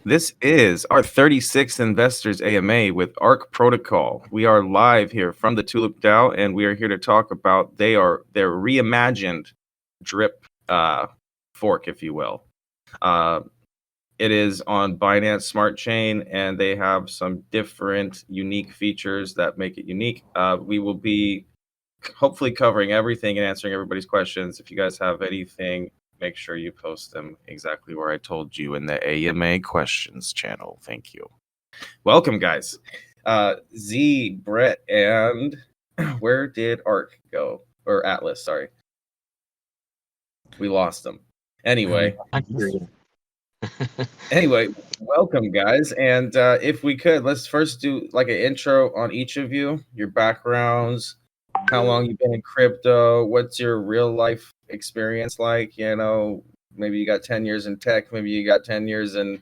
This is our 36th Investors AMA with Ark Protocol. We are live here from the TulipDAO, and we are here to talk about their reimagined drip fork, if you will. It is on Binance Smart Chain, and they have some different unique features that make it unique. We will be hopefully covering everything and answering everybody's questions. If you guys have anything, make sure you post them exactly where I told you in the AMA questions channel. Thank you. Welcome, guys. Z, Brett, and where did Ark go? Or Atlas, sorry. We lost them. Anyway. Anyway, welcome, guys. And if we could, let's first do like an intro on each of you, your backgrounds, how long you've been in crypto, what's your real life experience like? You know, maybe you got 10 years in tech, maybe you got 10 years in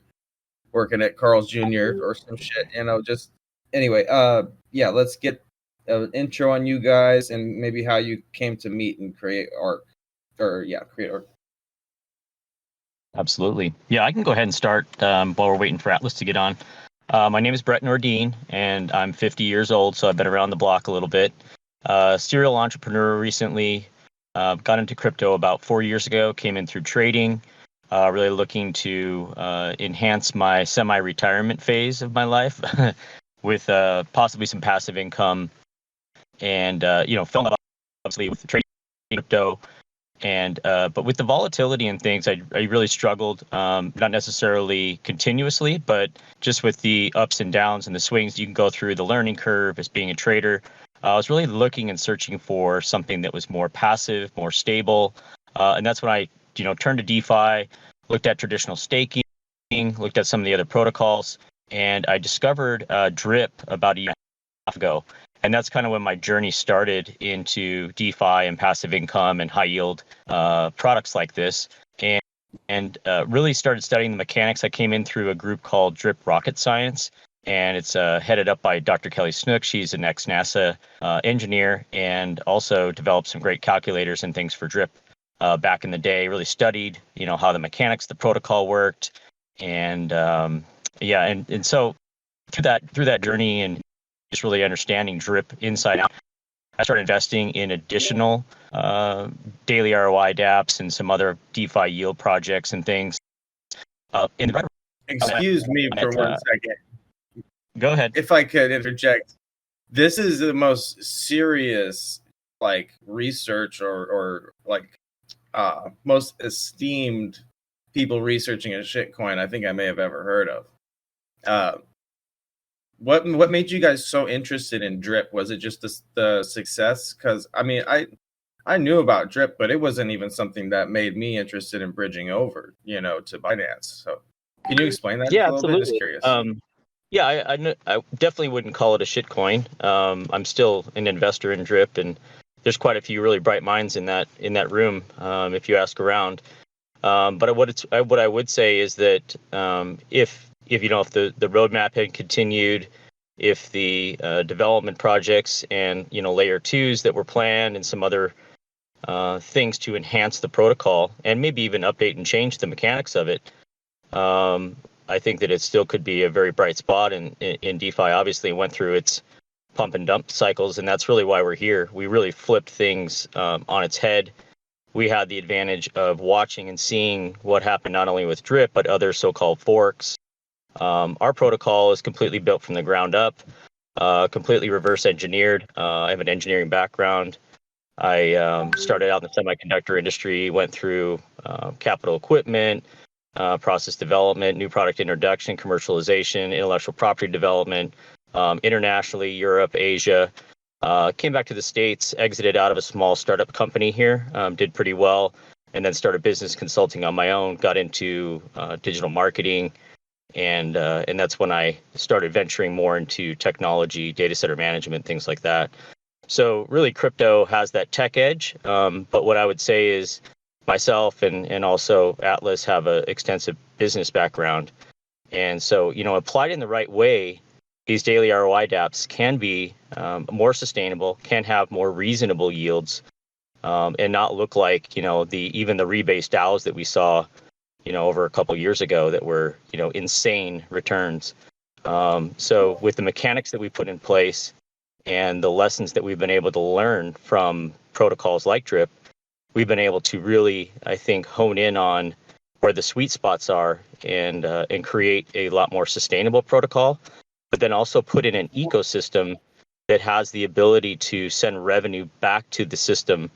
working at Carl's Jr. or some shit, you know, just anyway, yeah, let's get an intro on you guys and maybe how you came to meet and create Ark. Create Ark. Absolutely. Yeah, I can go ahead and start while we're waiting for Atlas to get on. My name is Brett Nordine, and I'm 50 years old, so I've been around the block a little bit. Serial entrepreneur recently, got into crypto about 4 years ago, came in through trading, really looking to enhance my semi-retirement phase of my life with possibly some passive income, and fell in love obviously with trading crypto. And but with the volatility and things, I really struggled, not necessarily continuously, but just with the ups and downs and the swings you can go through, the learning curve as being a trader. I was really looking and searching for something that was more passive, more stable. And that's when I turned to DeFi, looked at traditional staking, looked at some of the other protocols, and I discovered Drip about a year and a half ago. And that's kind of when my journey started into DeFi and passive income and high yield products like this, and really started studying the mechanics. I came in through a group called Drip Rocket Science, and it's headed up by Dr. Kelly Snook. She's an ex-NASA engineer and also developed some great calculators and things for Drip back in the day. Really studied, how the mechanics, the protocol worked, and and so through that journey and just really understanding Drip inside out, I started investing in additional daily ROI dApps and some other DeFi yield projects and things. Excuse me for 1 second. Go ahead. If I could interject, this is the most serious research or most esteemed people researching a shitcoin I think I may have ever heard of. What made you guys so interested in Drip? Was it just the success? Because I mean, I knew about Drip, but it wasn't even something that made me interested in bridging over, to Binance. So, can you explain that a little bit? Just curious. I definitely wouldn't call it a shitcoin. I'm still an investor in Drip, and there's quite a few really bright minds in that room. If you ask around, but what I would say is that if the roadmap had continued, if the development projects and layer twos that were planned and some other things to enhance the protocol and maybe even update and change the mechanics of it, I think that it still could be a very bright spot. In DeFi obviously went through its pump and dump cycles, and that's really why we're here. We really flipped things on its head. We had the advantage of watching and seeing what happened not only with Drip but other so-called forks. Our protocol is completely built from the ground up, completely reverse engineered. I have an engineering background. I started out in the semiconductor industry, went through capital equipment, process development, new product introduction, commercialization, intellectual property development, internationally, Europe, Asia. Came back to the States, exited out of a small startup company here, did pretty well, and then started business consulting on my own, got into digital marketing. And that's when I started venturing more into technology, data center management, things like that. So really, crypto has that tech edge. But what I would say is myself and also Atlas have an extensive business background. And so, applied in the right way, these daily ROI dApps can be more sustainable, can have more reasonable yields, and not look like, even the rebased DAOs that we saw over a couple years ago that were, insane returns. So with the mechanics that we put in place and the lessons that we've been able to learn from protocols like Drip, we've been able to really, I think, hone in on where the sweet spots are and create a lot more sustainable protocol, but then also put in an ecosystem that has the ability to send revenue back to the system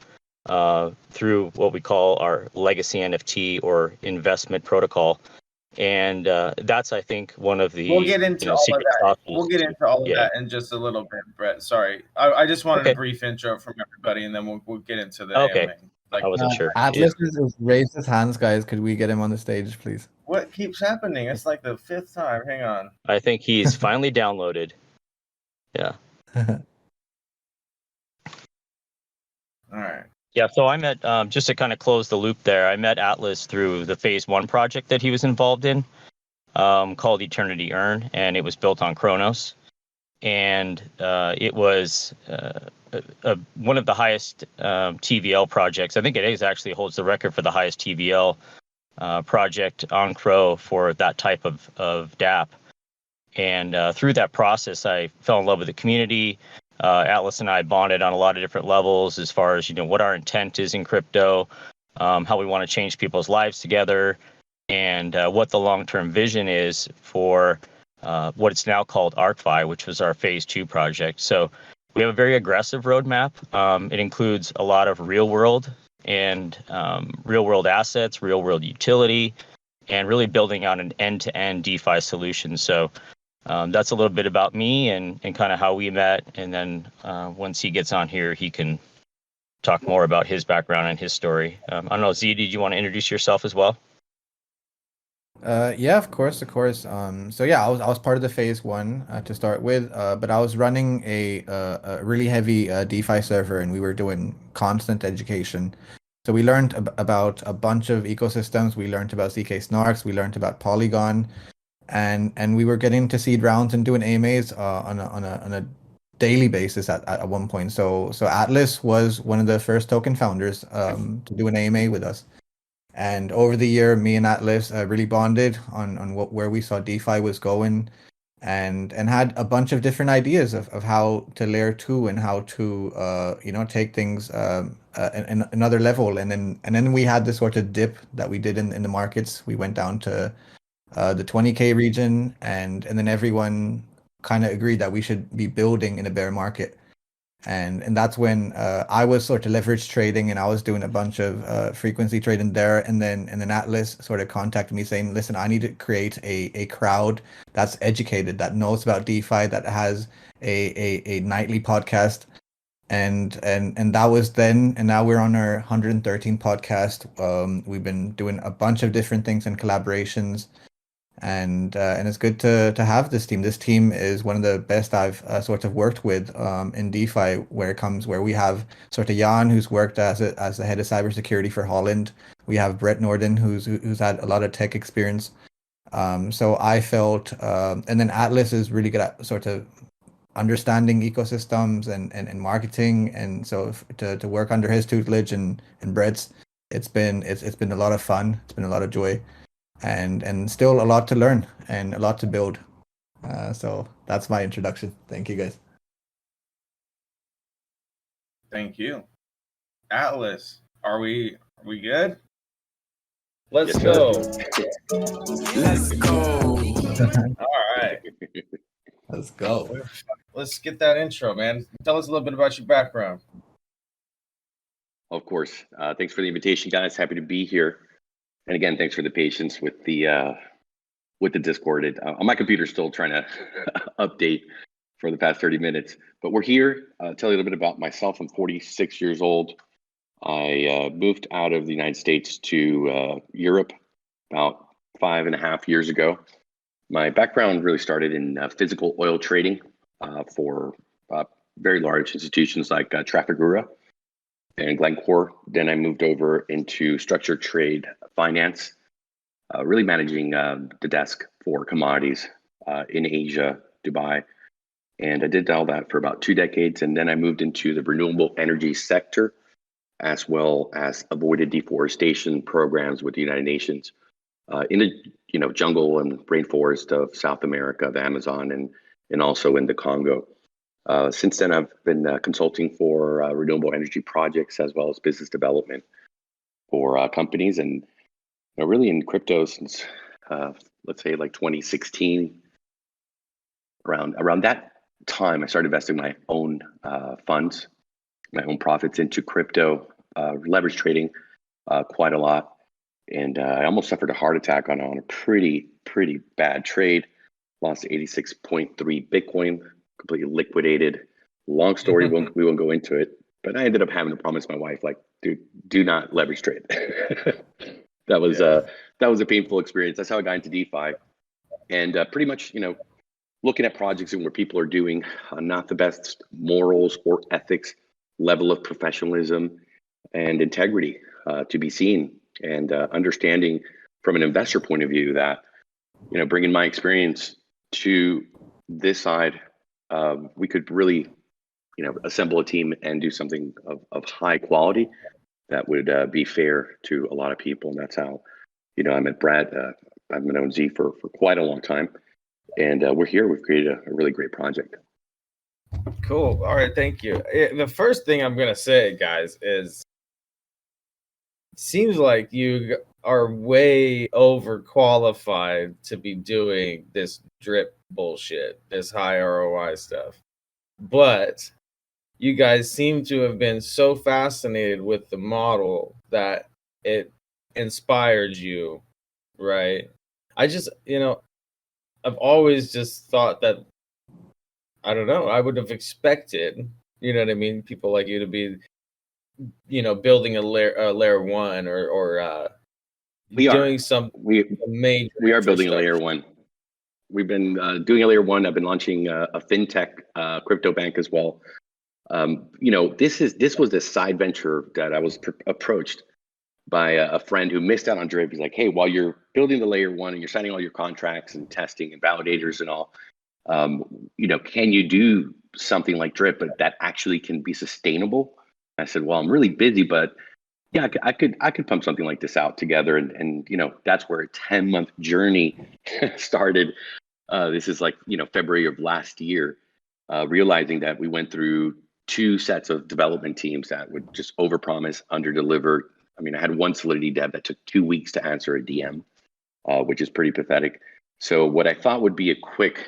through what we call our legacy NFT or investment protocol. And that's, I think, one of the We'll get into all of secret that. sauces. We'll get into all of that in just a little bit, Brett. Sorry, I just wanted a brief intro from everybody, and then we'll get into the AMA. I wasn't sure. Atlas has raised his hands, guys. Could we get him on the stage, please? What keeps happening? It's like the 5th time. Hang on. I think he's finally downloaded. Yeah. All right. Yeah, so I met, just to kind of close the loop there, I met Atlas through the phase 1 project that he was involved in, called Eternity Earn, and it was built on Chronos. And it was one of the highest TVL projects. I think it is actually holds the record for the highest TVL project on Crow for that type of DApp. And through that process, I fell in love with the community. Atlas and I bonded on a lot of different levels as far as, what our intent is in crypto, how we want to change people's lives together, and what the long-term vision is for what it's now called Ark Fi, which was our phase 2 project. So we have a very aggressive roadmap. It includes a lot of real-world and real-world assets, real-world utility, and really building out an end-to-end DeFi solution. So that's a little bit about me and kind of how we met. And then once he gets on here, he can talk more about his background and his story. I don't know, Z, did you want to introduce yourself as well? Yeah, of course. So yeah, I was part of the phase 1 to start with, but I was running a really heavy DeFi server, and we were doing constant education. So we learned about a bunch of ecosystems. We learned about ZK Snarks. We learned about Polygon. And we were getting to seed rounds and doing AMAs on a daily basis at one point. So Atlas was one of the first token founders to do an AMA with us. And over the year, me and Atlas really bonded on where we saw DeFi was going, and had a bunch of different ideas of how to layer 2 and how to take things another level. And then we had this sort of dip that we did in the markets. We went down to the 20K region, and then everyone kind of agreed that we should be building in a bear market, and that's when I was sort of leverage trading, and I was doing a bunch of frequency trading there, and then Atlas sort of contacted me saying, listen, I need to create a crowd that's educated, that knows about DeFi, that has a nightly podcast. And that was then, and now we're on our 113 podcast. We've been doing a bunch of different things and collaborations. And it's good to have this team. This team is one of the best I've sort of worked with in DeFi, where we have sort of Jan, who's worked as the head of cybersecurity for Holland. We have Brett Norden, who's had a lot of tech experience. So I felt, and then Atlas is really good at sort of understanding ecosystems and marketing, and so to work under his tutelage and Brett's, it's been a lot of fun. It's been a lot of joy. And still a lot to learn and a lot to build. So that's my introduction. Thank you, guys. Thank you. Atlas, are we good? Let's go. Let's go. All right. Let's go. Let's get that intro, man. Tell us a little bit about your background. Of course. Thanks for the invitation, guys. Happy to be here. And again, thanks for the patience with the Discord. My computer's still trying to update for the past 30 minutes, but we're here. Tell you a little bit about myself. I'm 46 years old. I moved out of the United States to Europe about 5.5 years ago. My background really started in physical oil trading for very large institutions like Trafigura and Glencore. Then I moved over into structured trade finance, really managing the desk for commodities in Asia, Dubai. And I did all that for about 2 decades. And then I moved into the renewable energy sector, as well as avoided deforestation programs with the United Nations in the jungle and rainforest of South America, the Amazon, and also in the Congo. Since then, I've been consulting for renewable energy projects as well as business development for companies, and really in crypto since let's say like 2016. Around that time, I started investing my own funds, my own profits into crypto, leverage trading quite a lot. And I almost suffered a heart attack on a pretty bad trade. Lost 86.3 Bitcoin, completely liquidated. Long story, we won't go into it. But I ended up having to promise my wife, like, dude, do not leverage trade. That was a painful experience. That's how I got into DeFi, and pretty much, looking at projects and where people are doing not the best morals or ethics, level of professionalism and integrity to be seen, and understanding from an investor point of view that, bringing my experience to this side, we could really, assemble a team and do something of high quality that would be fair to a lot of people. And that's how, I met Brad. I've known Z for quite a long time. And we're here. We've created a really great project. Cool. All right. Thank you. The first thing I'm going to say, guys, is it seems like you are way overqualified to be doing this drip bullshit, this high ROI stuff. But you guys seem to have been so fascinated with the model that it inspired you, right? I just, I've always just thought that, I don't know, I would have expected, you know what I mean, people like you to be, building a layer one or doing some major. We are building a layer one. We've been doing a layer one. I've been launching a fintech crypto bank as well. This was a side venture that I was approached by a friend who missed out on drip. He's like, hey, while you're building the layer one and you're signing all your contracts and testing and validators and all, can you do something like drip, but that actually can be sustainable? I said, well, I'm really busy, but yeah, I could pump something like this out together. And that's where a 10-month journey started. This is like, February of last year, realizing that we went through 2 sets of development teams that would just overpromise, underdeliver. I mean, I had one Solidity dev that took 2 weeks to answer a DM, which is pretty pathetic. So what I thought would be a quick,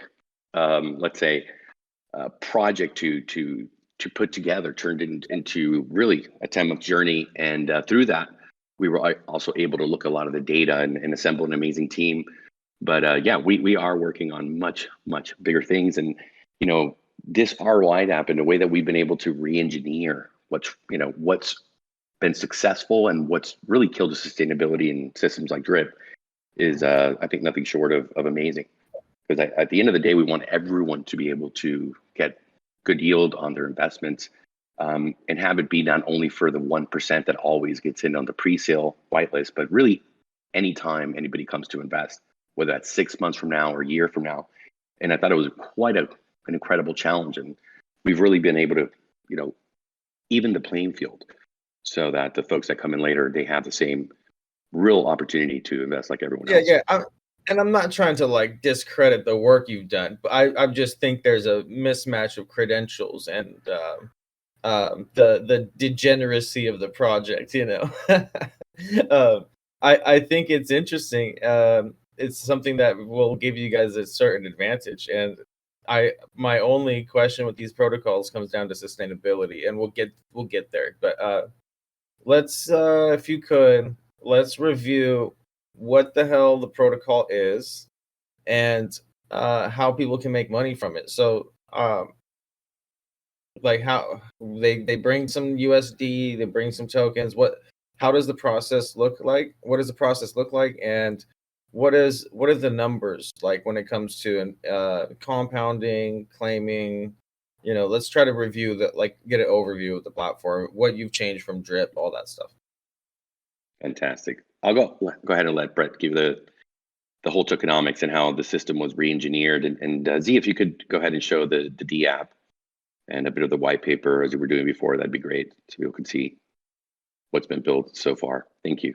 let's say, project to put together turned into really a 10-month journey. And through that, we were also able to look at a lot of the data and assemble an amazing team. But we are working on much bigger things. And this ROI app, and the way that we've been able to re-engineer what's been successful and what's really killed the sustainability in systems like drip is I think nothing short of amazing. Because at the end of the day, we want everyone to be able to get good yield on their investments, and have it be not only for the 1% that always gets in on the pre-sale whitelist, but really anytime anybody comes to invest, whether that's 6 months from now or a year from now. And I thought it was quite an incredible challenge, and we've really been able to, even the playing field, so that the folks that come in later, they have the same real opportunity to invest like everyone else. Yeah. I'm not trying to discredit the work you've done, but I just think there's a mismatch of credentials and the degeneracy of the project. I think it's interesting. It's something that will give you guys a certain advantage, and my only question with these protocols comes down to sustainability, and we'll get there. But let's if you could, let's review what the hell the protocol is and how people can make money from it. So how they bring some USD, they bring some tokens. How does the process look like? What does the process look like? And what are the numbers like when it comes to compounding, claiming? Let's try to review that, get an overview of the platform, what you've changed from drip, all that stuff. Fantastic. I'll go ahead and let Brett give the whole tokenomics and how the system was re-engineered. And Z, if you could go ahead and show the D app and a bit of the white paper as we were doing before, that'd be great, so people can see what's been built so far. Thank you.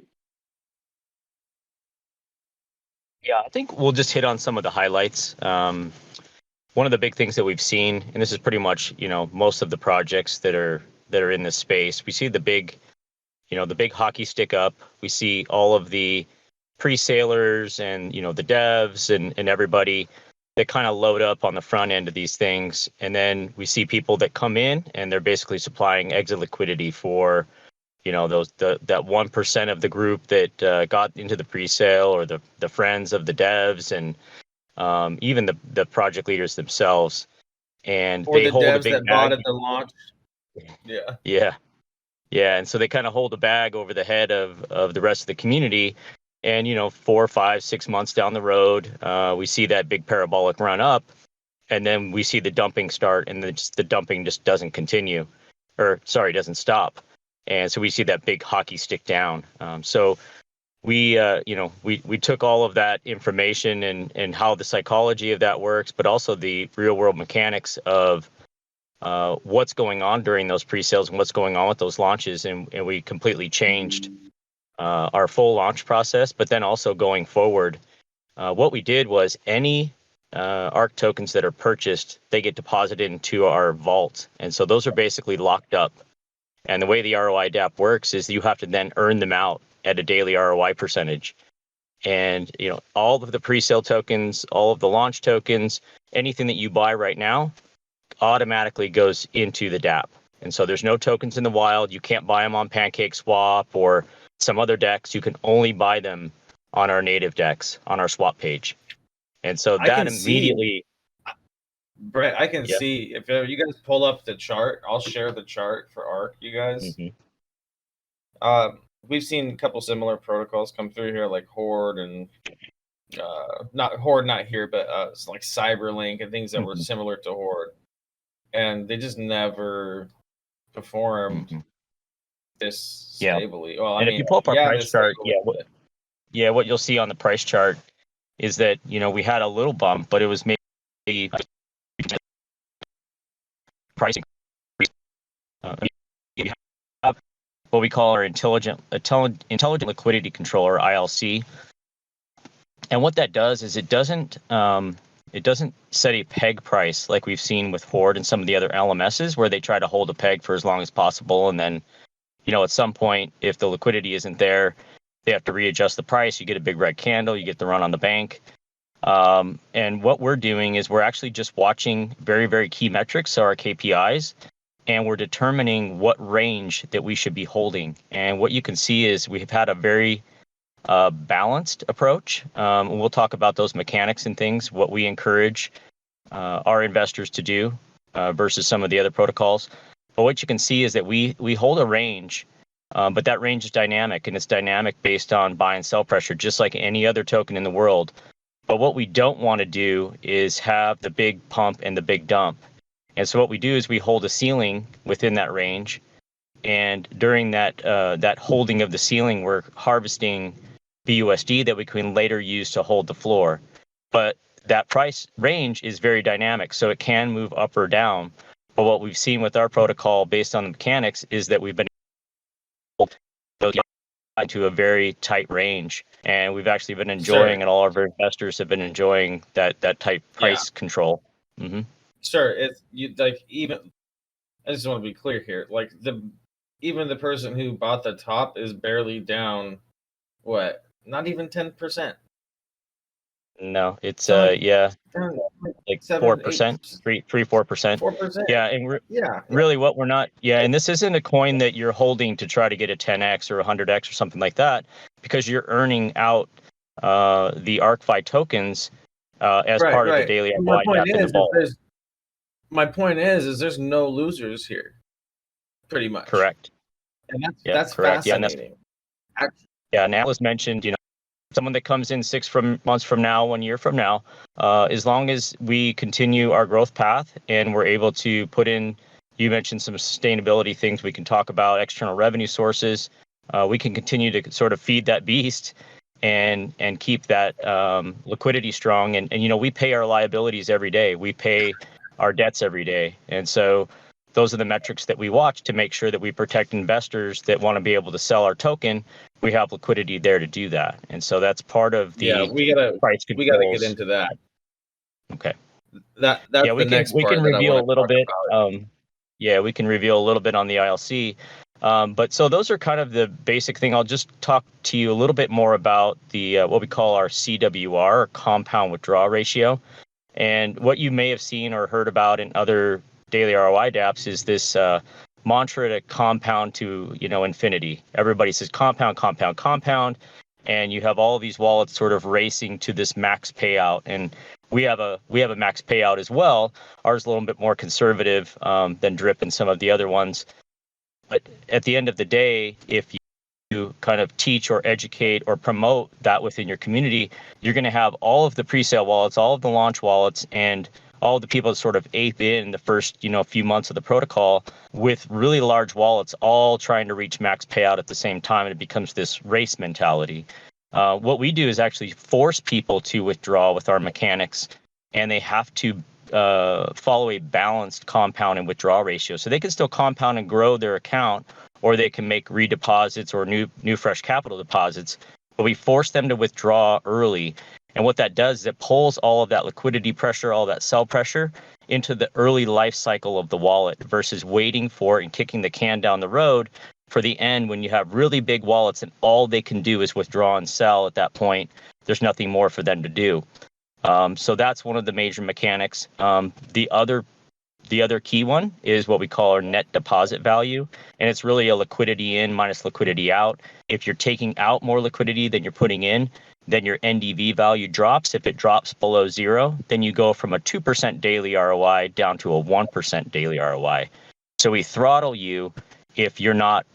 Yeah, I think we'll just hit on some of the highlights. One of the big things that we've seen, and this is pretty much, most of the projects that are in this space, we see the big hockey stick up. We see all of the pre-salers and, the devs and everybody that kind of load up on the front end of these things. And then we see people that come in and they're basically supplying exit liquidity for, that 1% of the group that got into the pre-sale, or the friends of the devs, and even the project leaders themselves. And Or they the hold a devs big that bag. bought at the launch. Yeah. Yeah, and so they kind of hold a bag over the head of the rest of the community. And 4, 5, 6 months down the road, we see that big parabolic run up, and then we see the dumping start, and the dumping just doesn't continue, doesn't stop. And so we see that big hockey stick down. So we took all of that information and how the psychology of that works, but also the real world mechanics of what's going on during those pre-sales and what's going on with those launches, and we completely changed our full launch process. But then also going forward, what we did was any ARK tokens that are purchased, they get deposited into our vault, and so those are basically locked up. And the way the ROI DApp works is you have to then earn them out at a daily ROI percentage. And all of the pre-sale tokens, all of the launch tokens, anything that you buy right now automatically goes into the DApp. And so there's no tokens in the wild. You can't buy them on PancakeSwap or some other DEX. You can only buy them on our native DEX, on our swap page. And so that immediately... Brett, I can Yeah. see, if you guys pull up the chart, I'll share the chart for ARK, you guys. We've seen a couple similar protocols come through here, like Horde and not Horde, not here, but it's like Cyberlink and things that were similar to Horde, and they just never performed this stably. Well, and if you pull up our price chart, what you'll see on the price chart is that we had a little bump, but it was maybe pricing. You have what we call our intelligent liquidity controller, ILC. And what that does is it doesn't set a peg price like we've seen with Horde and some of the other LMSs, where they try to hold a peg for as long as possible, and then at some point, if the liquidity isn't there, they have to readjust the price. You get a big red candle, you get the run on the bank. And what we're doing is we're actually just watching very, very key metrics, so our KPIs, and we're determining what range that we should be holding. And what you can see is we've had a very balanced approach. We'll talk about those mechanics and things, what we encourage our investors to do versus some of the other protocols. But what you can see is that we hold a range, but that range is dynamic, and it's dynamic based on buy and sell pressure, just like any other token in the world. But what we don't want to do is have the big pump and the big dump. And so what we do is we hold a ceiling within that range, and during that holding of the ceiling, we're harvesting BUSD that we can later use to hold the floor. But that price range is very dynamic, so it can move up or down. But what we've seen with our protocol, based on the mechanics, is that we've been able to into a very tight range, and we've actually been enjoying, and all of our investors have been enjoying that tight price control. Sure, it's even. I just want to be clear here. Like even the person who bought the top is barely down. What? Not even 10%. No, it's like 4%, 4%. 4%. Yeah, and really what we're not. Yeah, and this isn't a coin that you're holding to try to get a 10x or 100x or something like that, because you're earning out the Ark Fi tokens as part of the daily My point is there's no losers here, pretty much. Correct. And that's correct. Fascinating. And Atlas mentioned, someone that comes in 6 months from now, 1 year from now, as long as we continue our growth path and we're able to put in, you mentioned some sustainability things we can talk about, external revenue sources, we can continue to sort of feed that beast and keep that liquidity strong. And we pay our liabilities every day. We pay our debts every day. And so those are the metrics that we watch to make sure that we protect investors that want to be able to sell our token. We have liquidity there to do that, and so that's part of the price controls. We gotta get into that. Okay. That's the next part can that I reveal want a to little talk bit. about. We can reveal a little bit on the ILC. But so those are kind of the basic thing. I'll just talk to you a little bit more about the what we call our CWR, or compound withdrawal ratio. And what you may have seen or heard about in other daily ROI dApps is this mantra to compound to infinity. Everybody says compound, compound, compound, and you have all of these wallets sort of racing to this max payout. And we have a max payout as well. Ours is a little bit more conservative than Drip and some of the other ones. But at the end of the day, if you kind of teach or educate or promote that within your community, you're going to have all of the pre-sale wallets, all of the launch wallets, and all of the people that sort of ape in the first few months of the protocol with really large wallets, all trying to reach max payout at the same time, and it becomes this race mentality. What we do is actually force people to withdraw with our mechanics, and they have to follow a balanced compound and withdrawal ratio. So they can still compound and grow their account, or they can make redeposits or new fresh capital deposits, but we force them to withdraw early. And what that does is it pulls all of that liquidity pressure, all that sell pressure into the early life cycle of the wallet versus waiting for and kicking the can down the road for the end when you have really big wallets and all they can do is withdraw and sell at that point. There's nothing more for them to do. So that's one of the major mechanics. The other key one is what we call our net deposit value, and it's really a liquidity in minus liquidity out. If you're taking out more liquidity than you're putting in, then your NDV value drops. If it drops below zero, then you go from a 2% daily ROI down to a 1% daily ROI. So we throttle you if you're not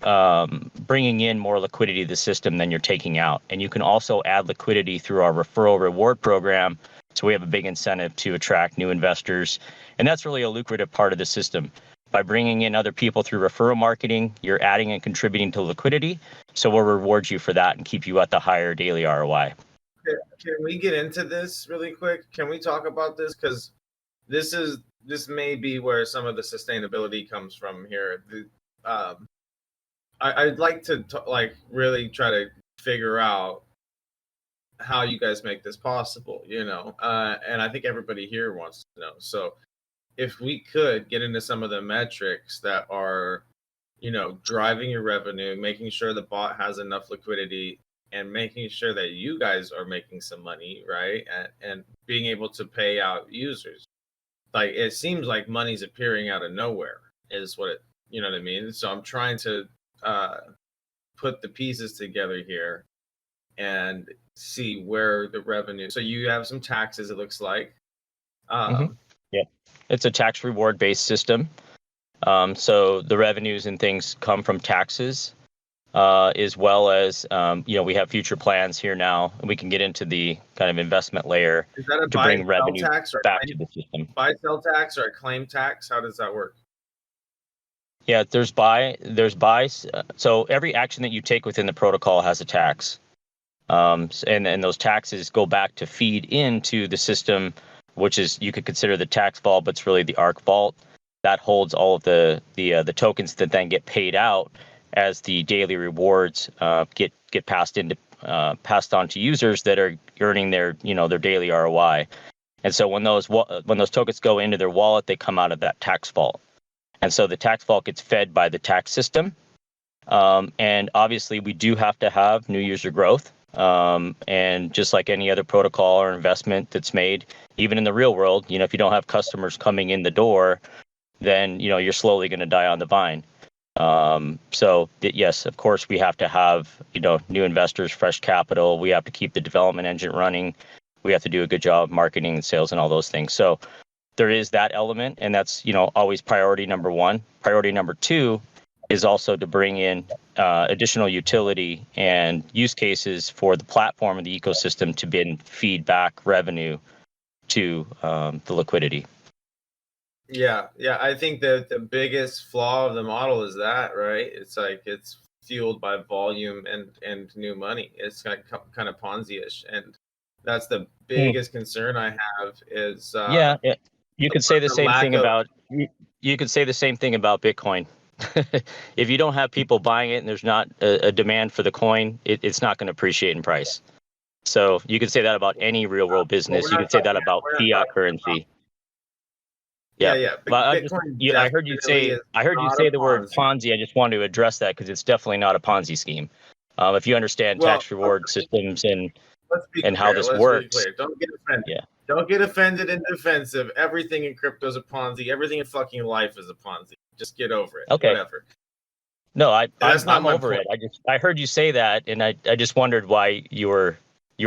bringing in more liquidity to the system than you're taking out. And you can also add liquidity through our referral reward program. So we have a big incentive to attract new investors. And that's really a lucrative part of the system. By bringing in other people through referral marketing, you're adding and contributing to liquidity. So we'll reward you for that and keep you at the higher daily ROI. Can we get into this really quick? Can we talk about this? Because this may be where some of the sustainability comes from here. I'd like to really try to figure out how you guys make this possible, and I think everybody here wants to know. So if we could get into some of the metrics that are, driving your revenue, making sure the bot has enough liquidity, and making sure that you guys are making some money, right? And being able to pay out users. Like, it seems like money's appearing out of nowhere is what it, you know what I mean? So I'm trying to put the pieces together here and see where the revenue. So you have some taxes, it looks like. Yeah, it's a tax reward based system. So the revenues and things come from taxes, as well as we have future plans here now, and we can get into the kind of investment layer to bring revenue tax or back to the system. Buy sell tax or a claim tax? How does that work? Yeah, there's buy. So every action that you take within the protocol has a tax. And those taxes go back to feed into the system, which is, you could consider the tax vault, but it's really the Ark vault that holds all of the tokens that then get paid out as the daily rewards get passed on to users that are earning their daily ROI. And so when those tokens go into their wallet, they come out of that tax vault. And so the tax vault gets fed by the tax system. And obviously we do have to have new user growth. And just like any other protocol or investment that's made, even in the real world, if you don't have customers coming in the door, then, you're slowly going to die on the vine. So yes, of course, we have to have, new investors, fresh capital. We have to keep the development engine running. We have to do a good job of marketing and sales and all those things. So there is that element, and that's, always priority number one. Priority number two is also to bring in additional utility and use cases for the platform and the ecosystem to feed back revenue to the liquidity. Yeah. I think that the biggest flaw of the model is that, right? It's like it's fueled by volume and new money. It's kind of Ponzi-ish, and that's the biggest concern I have is you could say the same thing about you could say the same thing about Bitcoin. If you don't have people buying it and there's not a demand for the coin, it's not going to appreciate in price. So you could say that about any real world business. You could say that about fiat currency. Yeah. But Bitcoin I heard you definitely is not say a the word Ponzi. Ponzi. I just wanted to address that because it's definitely not a Ponzi scheme. If you understand Well, tax reward systems and let's be how clear. this Let's be works, clear. Don't get offended. yeah. Don't get offended and defensive. Everything in crypto is a Ponzi. Everything in fucking life is a Ponzi. Just get over it. Okay. Whatever. No, That's not I'm my over point. it. I heard you say that, and I just wondered why you were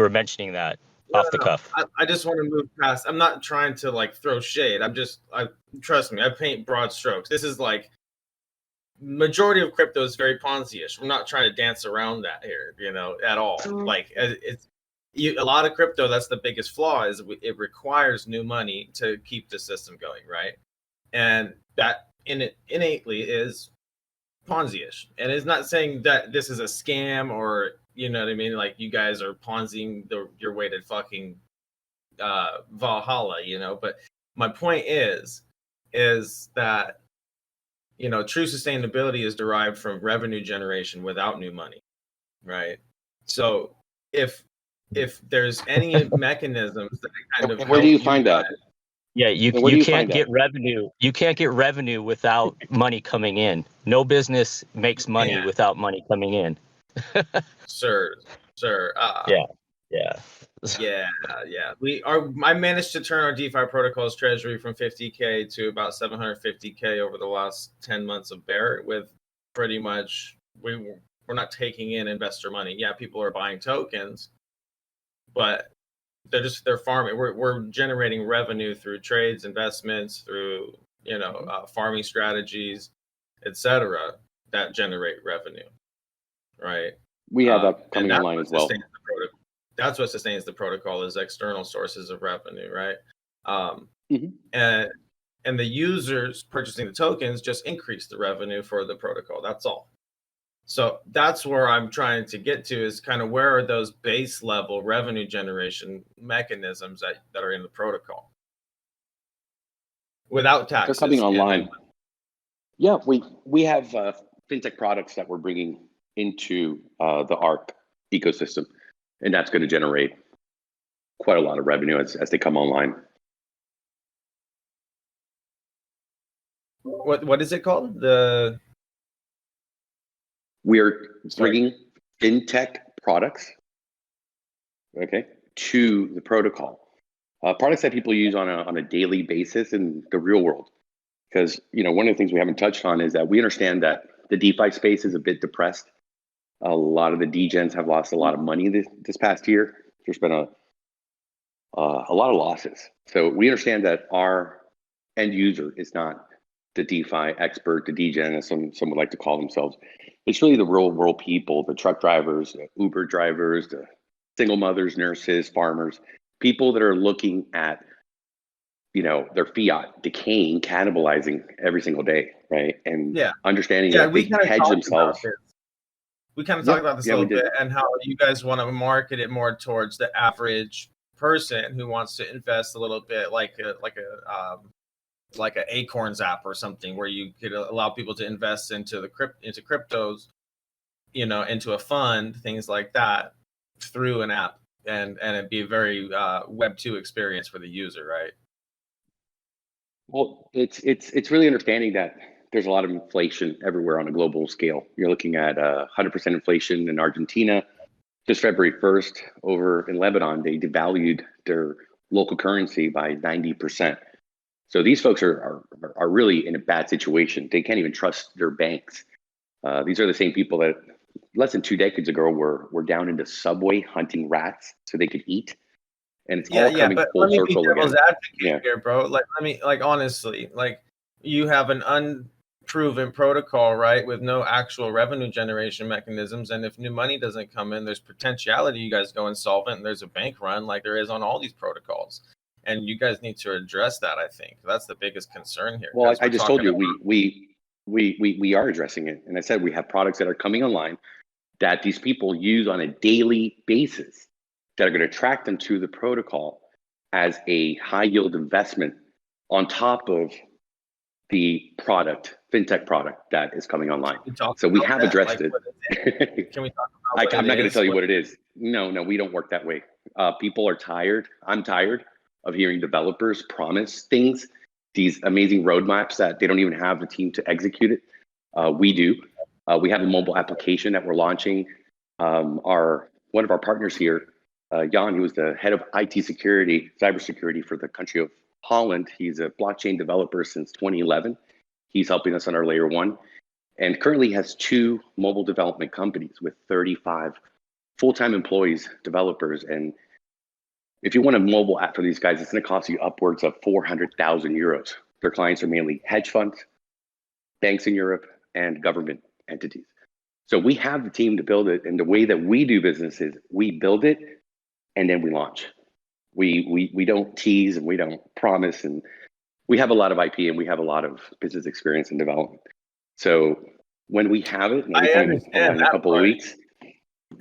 mentioning that off the cuff. I just want to move past. I'm not trying to like throw shade. I trust me. I paint broad strokes. This is like majority of crypto is very Ponzi-ish. We're not trying to dance around that here, at all. Like a lot of crypto. That's the biggest flaw is it requires new money to keep the system going, right? And that innately is Ponzi-ish. And it's not saying that this is a scam or you know what I mean, like you guys are Ponziing your way to fucking Valhalla, But my point is that true sustainability is derived from revenue generation without new money, right? So if there's any mechanisms that kind of And where do you find that? Yeah, you can't get revenue. You can't get revenue without money coming in. No business makes money without money coming in. sir. Yeah. I managed to turn our DeFi protocols treasury from 50K to about 750K over the last 10 months of bear with pretty much we're not taking in investor money. Yeah, people are buying tokens, but they're farming. We're generating revenue through trades, investments, through farming strategies, etc. that generate revenue, right? We have that coming online as well. That's what sustains the protocol is external sources of revenue, right? And the users purchasing the tokens just increase the revenue for the protocol. That's all. So that's where I'm trying to get to is kind of where are those base level revenue generation mechanisms that are in the protocol without taxes. They're coming online. Yeah, we have fintech products that we're bringing into the Ark ecosystem, and that's going to generate quite a lot of revenue as they come online. What is it called? We're bringing fintech products, okay, to the protocol. Products that people use on a daily basis in the real world. Because one of the things we haven't touched on is that we understand that the DeFi space is a bit depressed. A lot of the degens have lost a lot of money this past year. There's been a lot of losses. So we understand that our end user is not the DeFi expert, the degen, as some would like to call themselves. It's really the real world people, the truck drivers, the Uber drivers, the single mothers, nurses, farmers, people that are looking at their fiat decaying, cannibalizing every single day, right? And understanding that they hedge themselves. We kind of talked about this a little bit and how you guys want to market it more towards the average person who wants to invest a little bit, like a Acorns app or something, where you could allow people to invest into cryptos, into a fund, things like that, through an app, and it'd be a very Web 2 experience for the user, right? Well, it's really understanding that there's a lot of inflation everywhere on a global scale. You're looking at 100% inflation in Argentina. Just February 1st, over in Lebanon, they devalued their local currency by 90%. So these folks are really in a bad situation. They can't even trust their banks. These are the same people that less than 2 decades ago were down into Subway hunting rats so they could eat. And it's all coming full circle again. Devil's advocate here, bro. Honestly, you have an unproven protocol, right, with no actual revenue generation mechanisms, and if new money doesn't come in, there's potentiality you guys go insolvent and there's a bank run like there is on all these protocols. And you guys need to address that. I think that's the biggest concern here. Well, I just told you we are addressing it, and I said we have products that are coming online that these people use on a daily basis that are going to attract them to the protocol as a high yield investment on top of the fintech product that is coming online. So we have addressed it. Can we talk about I'm not going to tell you what it is. No, we don't work that way. People are tired. I'm tired of hearing developers promise things, these amazing roadmaps that they don't even have the team to execute it. We do. We have a mobile application that we're launching. One of our partners here, Jan, who was the head of IT security, cybersecurity for the country of Holland. He's a blockchain developer since 2011. He's helping us on our layer 1 and currently has 2 mobile development companies with 35 full-time employees, developers. And if you want a mobile app for these guys, it's going to cost you upwards of 400,000 euros. Their clients are mainly hedge funds, banks in Europe, and government entities. So we have the team to build it. And the way that we do business is we build it and then we launch. We don't tease and we don't promise, and we have a lot of IP and we have a lot of business experience and development. So when we have it, in a couple of weeks.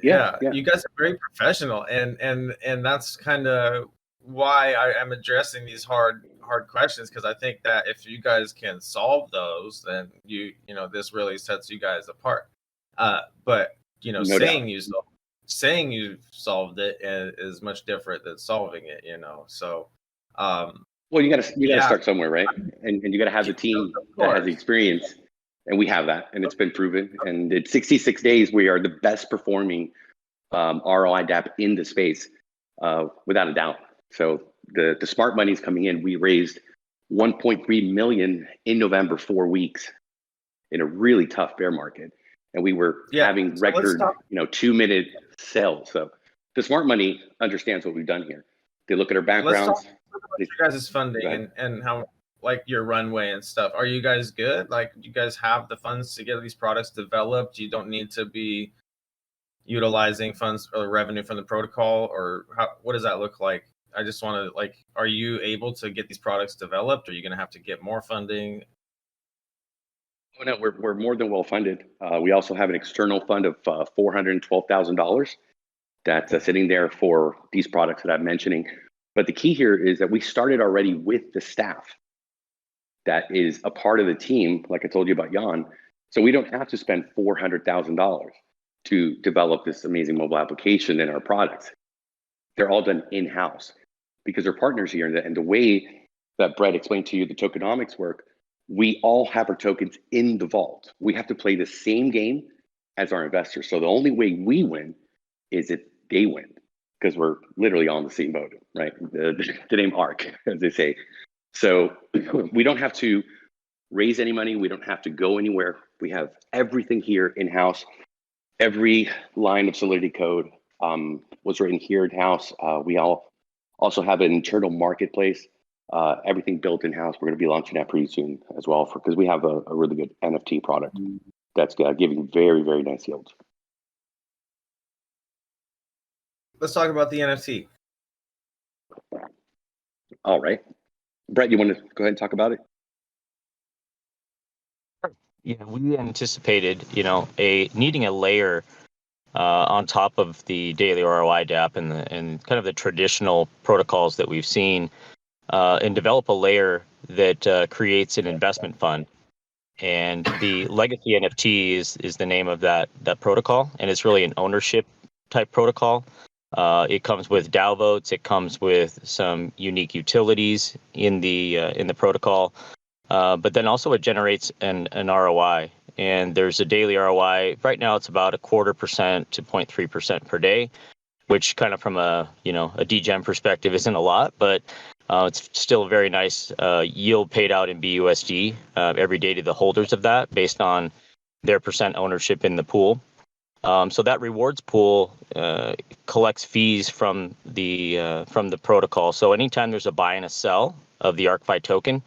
Yeah, you guys are very professional, and that's kind of why I am addressing these hard questions, because I think that if you guys can solve those, then you know this really sets you guys apart. But you know, saying you solved it is much different than solving it. You know, so. Well, you gotta start somewhere, right? And you gotta have the team that has the experience, and we have that, and it's been proven. And in 66 days, we are the best performing ROI DApp in the space, without a doubt. So the smart money is coming in. We raised 1.3 million in November, 4 weeks, in a really tough bear market, and we were having record 2-minute sales. So the smart money understands what we've done here. They look at our backgrounds. You guys' funding and how, like, your runway and stuff. Are you guys good? Like, you guys have the funds to get these products developed? You don't need to be utilizing funds or revenue from the protocol, or what does that look like? I just want to, like, are you able to get these products developed? Or are you going to have to get more funding? Oh, no, we're more than well funded. We also have an external fund of $412,000 that's sitting there for these products that I'm mentioning. But the key here is that we started already with the staff that is a part of the team, like I told you about Jan. So we don't have to spend $400,000 to develop this amazing mobile application and our products. They're all done in-house because they're partners here. And the way that Brett explained to you the tokenomics work, we all have our tokens in the vault. We have to play the same game as our investors. So the only way we win is if they win, because we're literally on the same boat, right? The name Ark, as they say. So we don't have to raise any money. We don't have to go anywhere. We have everything here in-house. Every line of Solidity code was written here in-house. We also have an internal marketplace, everything built in-house. We're going to be launching that pretty soon as well, because we have a really good NFT product that's giving very, very nice yields. Let's talk about the NFT. All right. Brett, you want to go ahead and talk about it? Yeah, we anticipated, needing a layer on top of the daily ROI DApp and kind of the traditional protocols that we've seen, and develop a layer that creates an investment fund. And the legacy NFT is the name of that protocol, and it's really an ownership type protocol. It comes with DAO votes. It comes with some unique utilities in the protocol, but then also it generates an ROI. And there's a daily ROI. Right now, it's about 0.25% to 0.3% per day, which kind of from a degen perspective isn't a lot, but it's still a very nice yield paid out in BUSD every day to the holders of that, based on their percent ownership in the pool. So that rewards pool collects fees from the protocol. So anytime there's a buy and a sell of the Ark Fi token,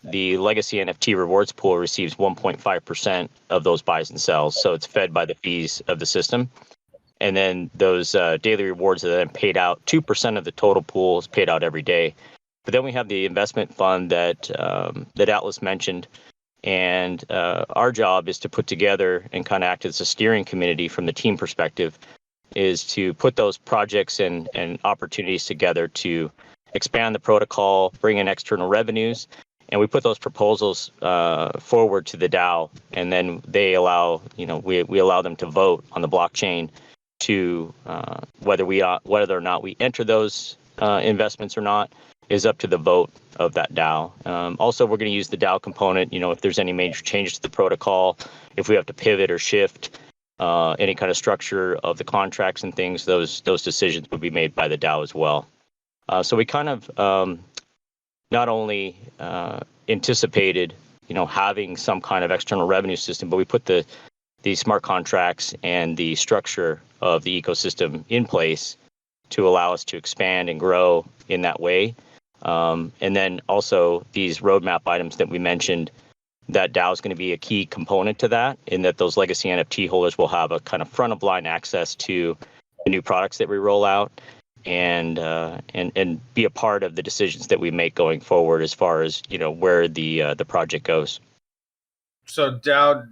the legacy NFT rewards pool receives 1.5% of those buys and sells. So it's fed by the fees of the system. And then those daily rewards are then paid out. 2% of the total pool is paid out every day. But then we have the investment fund that Atlas mentioned. And our job is to put together and kind of act as a steering committee from the team perspective, is to put those projects and opportunities together to expand the protocol, bring in external revenues, and we put those proposals forward to the DAO, and then they allow, we allow them to vote on the blockchain to whether or not we enter those investments or not is up to the vote of that DAO. Also, we're going to use the DAO component. If there's any major changes to the protocol, if we have to pivot or shift any kind of structure of the contracts and things, those decisions would be made by the DAO as well. So we kind of not only anticipated, having some kind of external revenue system, but we put the smart contracts and the structure of the ecosystem in place to allow us to expand and grow in that way. And then also these roadmap items that we mentioned, that DAO is going to be a key component to that, in that those legacy NFT holders will have a kind of front of line access to the new products that we roll out, and be a part of the decisions that we make going forward as far as where the project goes. So DAO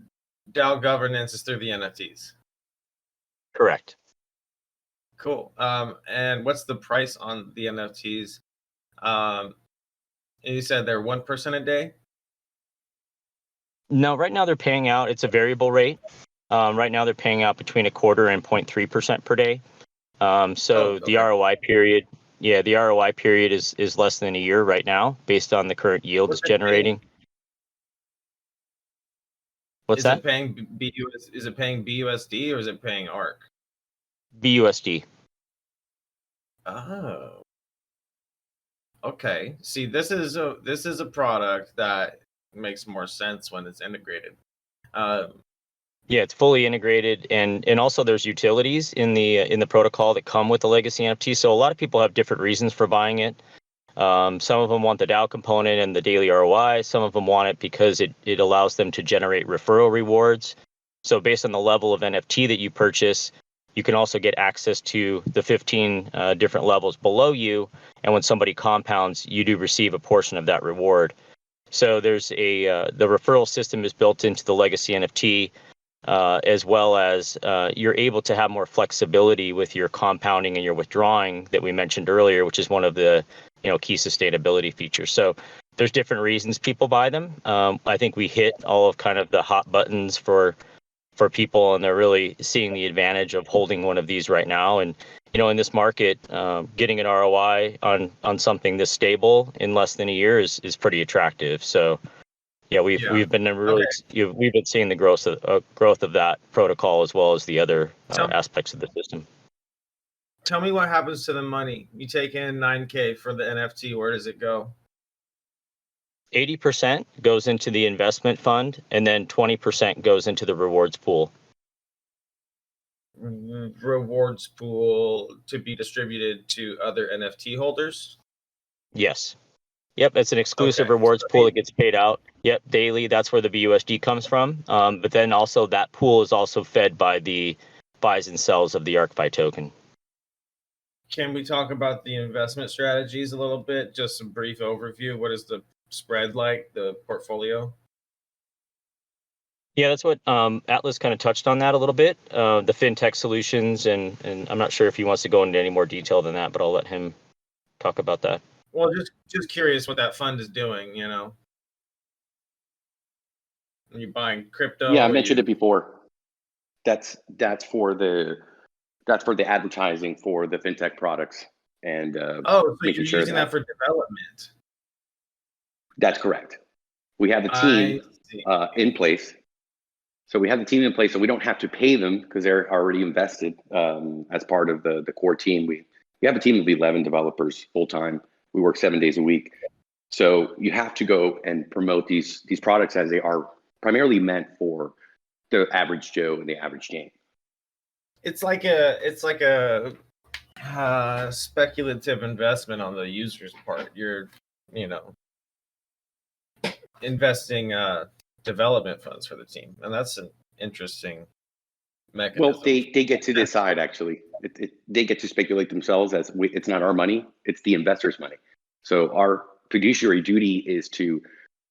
governance is through the NFTs. Correct. Cool. And what's the price on the NFTs? You said they're 1% a day? No, right now they're paying out. It's a variable rate. Right now they're paying out between 0.25% and 0.3% per day. So the ROI period, the ROI period is less than a year right now, based on the current yield it's generating. What's that? Is it paying BUSD or is it paying ARK? BUSD. Oh. Okay. See, this is a product that makes more sense when it's integrated. Yeah, it's fully integrated, and also there's utilities in the protocol that come with the legacy NFT. So a lot of people have different reasons for buying it. Some of them want the DAO component and the daily ROI. Some of them want it because it allows them to generate referral rewards. So based on the level of NFT that you purchase, you can also get access to the 15 different levels below you. And when somebody compounds, you do receive a portion of that reward. So there's the referral system is built into the legacy NFT, as well as you're able to have more flexibility with your compounding and your withdrawing that we mentioned earlier, which is one of the key sustainability features. So there's different reasons people buy them. I think we hit all of kind of the hot buttons for people, and they're really seeing the advantage of holding one of these right now. And in this market, getting an ROI on something this stable in less than a year is pretty attractive. So we've been we've been seeing the growth of that protocol, as well as the other aspects of the system. Tell me what happens to the money. You take in $9K for the NFT. Where does it go? 80% goes into the investment fund, and then 20% goes into the rewards pool. Rewards pool to be distributed to other NFT holders? Yes. Yep, it's an exclusive rewards pool that gets paid out. Yep, daily. That's where the BUSD comes from. But then also that pool is also fed by the buys and sells of the Ark Fi token. Can we talk about the investment strategies a little bit? Just a brief overview. What is the spread like, the portfolio? Yeah, that's what Atlas kind of touched on that a little bit, the fintech solutions, and I'm not sure if he wants to go into any more detail than that, but I'll let him talk about that. Well, just curious what that fund is doing, Are you buying crypto? Yeah, I mentioned it before. That's for the advertising for the fintech products, and so you're using that for development. That's correct. We have the team in place. So we have the team in place, so we don't have to pay them because they're already invested as part of the core team. We have a team of 11 developers full time. We work 7 days a week. So you have to go and promote these products as they are primarily meant for the average Joe and the average Jane. It's like a speculative investment on the user's part. You're, investing development funds for the team, and that's an interesting mechanism. Well, they get to decide, actually. They get to speculate themselves, as it's not our money, it's the investors' money. So our fiduciary duty is to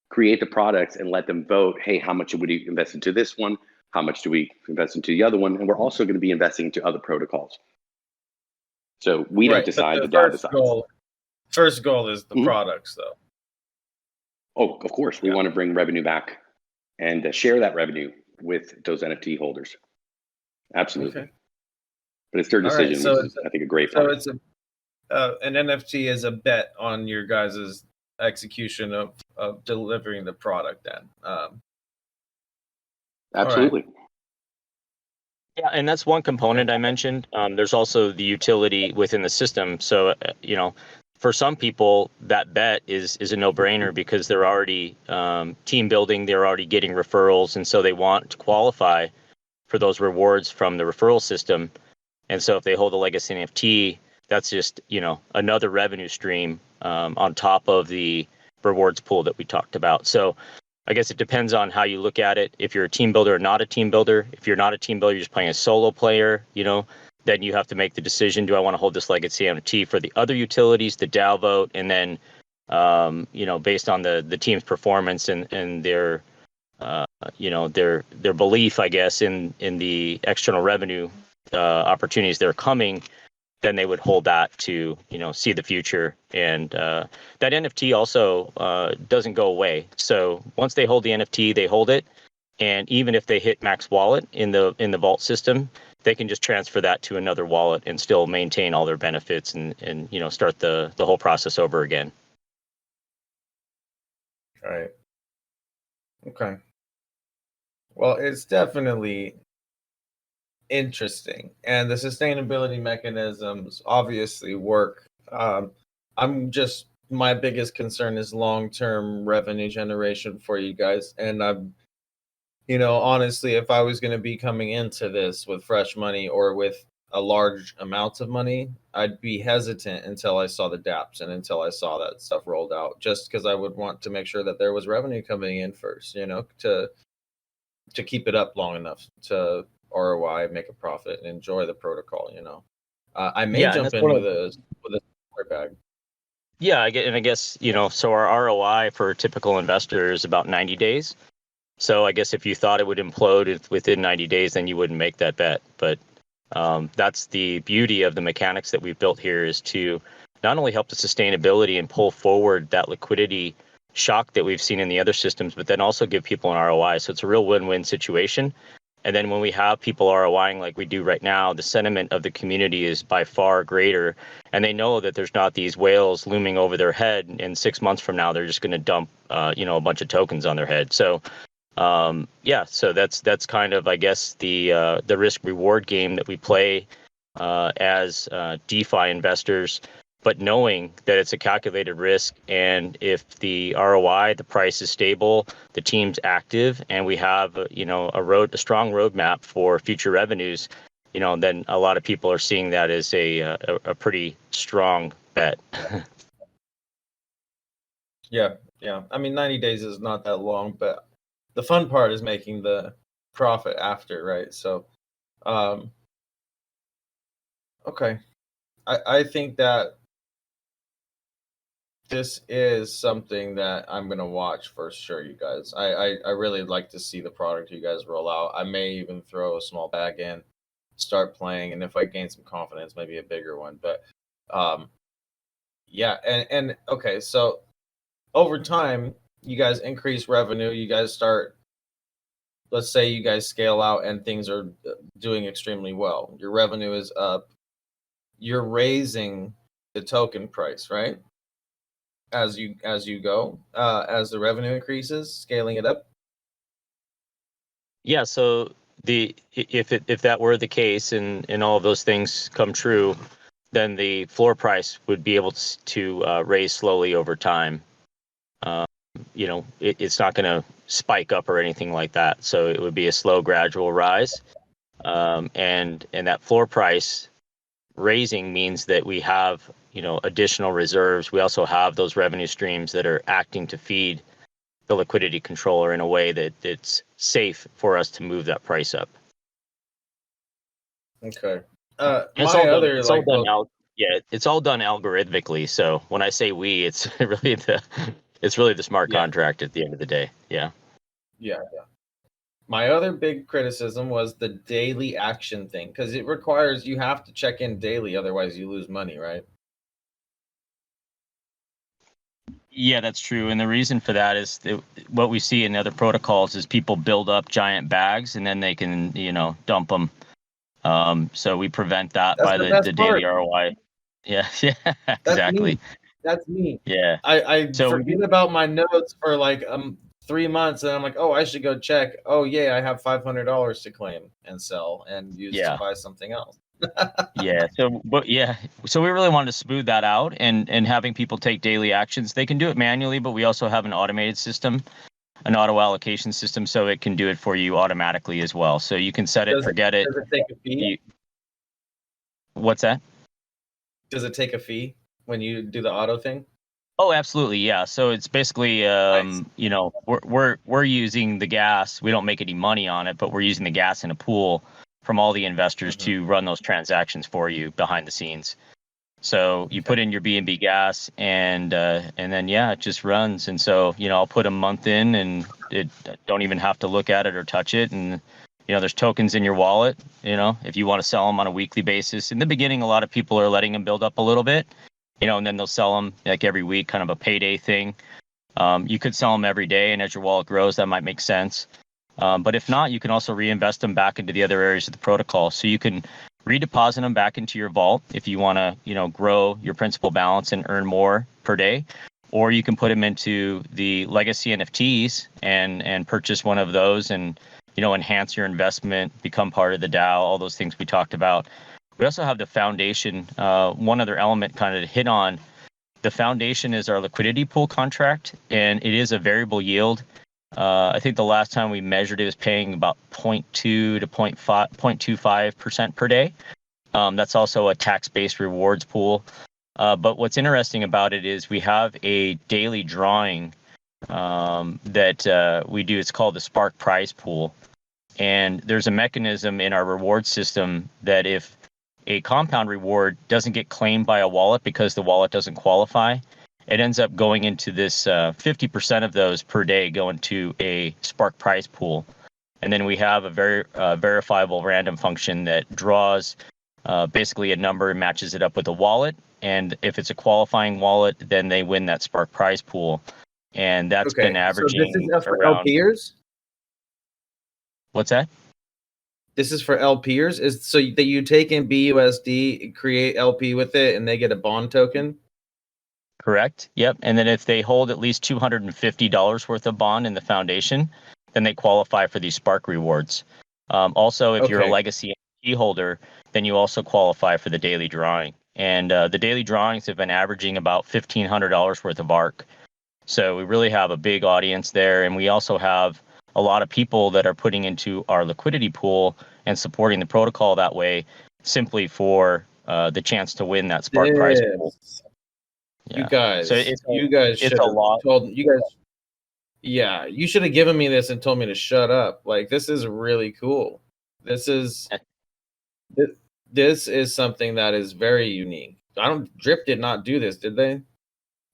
create the products and let them vote, hey, how much would we invest into this one? How much do we invest into the other one? And we're also going to be investing into other protocols. So we don't decide, the DAO decides. First goal is the products, though. Oh, of course, we want to bring revenue back and share that revenue with those NFT holders. Absolutely. Okay. But it's their All right, decision, so which is, I think, a great so part. it's an NFT is a bet on your guys' execution of delivering the product. Then, Absolutely. Yeah, and that's one component I mentioned. There's also the utility within the system. So, for some people, that bet is a no-brainer because they're already team building, they're already getting referrals, and so they want to qualify for those rewards from the referral system. And so if they hold a legacy NFT, that's just, another revenue stream on top of the rewards pool that we talked about. So I guess it depends on how you look at it. If you're a team builder or not a team builder, if you're not a team builder, you're just playing a solo player, then you have to make the decision, do I want to hold this legacy NFT for the other utilities, the DAO vote, and then, based on the team's performance and their, their belief, I guess, in the external revenue opportunities that are coming, then they would hold that to, see the future. And that NFT also doesn't go away. So once they hold the NFT, they hold it. And even if they hit max wallet in the vault system, they can just transfer that to another wallet and still maintain all their benefits and start the whole process over again. right. Okay. Well, it's definitely interesting, and the sustainability mechanisms obviously work. My biggest concern is long-term revenue generation for you guys, and honestly, if I was going to be coming into this with fresh money or with a large amount of money, I'd be hesitant until I saw the dApps and until I saw that stuff rolled out, just because I would want to make sure that there was revenue coming in first, to keep it up long enough to ROI, make a profit, and enjoy the protocol. I may jump in with a square bag. Yeah, I guess so our ROI for a typical investor is about 90 days. So I guess if you thought it would implode within 90 days, then you wouldn't make that bet. But that's the beauty of the mechanics that we've built here, is to not only help the sustainability and pull forward that liquidity shock that we've seen in the other systems, but then also give people an ROI. So it's a real win-win situation. And then when we have people ROIing like we do right now, the sentiment of the community is by far greater. And they know that there's not these whales looming over their head. And 6 months from now, they're just going to dump, a bunch of tokens on their head. So so that's kind of, I guess, the risk reward game that we play as DeFi investors, but knowing that it's a calculated risk, and if the ROI, the price is stable, the team's active, and we have a strong roadmap for future revenues, then a lot of people are seeing that as a pretty strong bet. Yeah. I mean, 90 days is not that long, but the fun part is making the profit after, right? So, okay. I think that this is something that I'm going to watch for sure, you guys. I really like to see the product you guys roll out. I may even throw a small bag in, start playing, and if I gain some confidence, maybe a bigger one. But yeah, and okay, so over time, you guys increase revenue, you guys start, let's say you guys scale out and things are doing extremely well. Your revenue is up. You're raising the token price, right? As you go, as the revenue increases, scaling it up. Yeah, so if that were the case and all of those things come true, then the floor price would be able to raise slowly over time. It's not going to spike up or anything like that. So it would be a slow, gradual rise. And that floor price raising means that we have, additional reserves. We also have those revenue streams that are acting to feed the liquidity controller in a way that it's safe for us to move that price up. Okay. It's all done algorithmically. So when I say we, it's really the smart contract at the end of the day. Yeah. Yeah. My other big criticism was the daily action thing, because it requires you have to check in daily, otherwise you lose money, right? Yeah, that's true. And the reason for that is what we see in other protocols is people build up giant bags and then they can, dump them. So we prevent that That's by the the best daily part. ROI. Yeah, yeah, That's exactly. me. That's me. Yeah. I So forget about my notes for like 3 months, and I'm like, oh, I should go check. Oh yeah, I have $500 to claim and sell and use to yeah, buy something else. yeah. So we really wanted to smooth that out and having people take daily actions. They can do it manually, but we also have an automated system, an auto allocation system, so it can do it for you automatically as well. So you can set it, forget it. Does it take a fee? What's that? Does it take a fee when you do the auto thing? Oh, absolutely, yeah. So it's basically, Nice. we're using the gas. We don't make any money on it, but we're using the gas in a pool from all the investors Mhm. to run those transactions for you behind the scenes. So you put in your B&B gas, and then it just runs. And so I'll put a month in, and it don't even have to look at it or touch it. And there's tokens in your wallet. If you want to sell them on a weekly basis. In the beginning, a lot of people are letting them build up a little bit. And then they'll sell them like every week, kind of a payday thing. You could sell them every day, and as your wallet grows, that might make sense. But if not, you can also reinvest them back into the other areas of the protocol. So you can redeposit them back into your vault if you want to, grow your principal balance and earn more per day. Or you can put them into the legacy NFTs and purchase one of those and, enhance your investment, become part of the DAO, all those things we talked about. We also have the foundation. One other element kind of to hit on. The foundation is our liquidity pool contract, and it is a variable yield. I think the last time we measured it was paying about 0.2 to 0.25% per day. That's also a tax-based rewards pool. But what's interesting about it is we have a daily drawing that we do. It's called the Spark Prize Pool. And there's a mechanism in our reward system that if a compound reward doesn't get claimed by a wallet because the wallet doesn't qualify, it ends up going into this 50% of those per day go into a Spark prize pool. And then we have a very verifiable random function that draws basically a number and matches it up with a wallet. And if it's a qualifying wallet, then they win that Spark prize pool. And that's been averaging so this is for around. LPers? What's that? This is for LPers? Is so that you take in BUSD, create LP with it, and they get a bond token? Correct. Yep. And then if they hold at least $250 worth of bond in the foundation, then they qualify for these Spark rewards. Also, if you're a legacy NFT holder, then you also qualify for the daily drawing. And the daily drawings have been averaging about $1,500 worth of Ark. So we really have a big audience there. And we also have a lot of people that are putting into our liquidity pool and supporting the protocol that way simply for the chance to win that Spark prize pool. Yeah. You guys should have told you guys. Yeah, you should have given me this and told me to shut up. Like, this is really cool. This is something that is very unique. Drip did not do this, did they?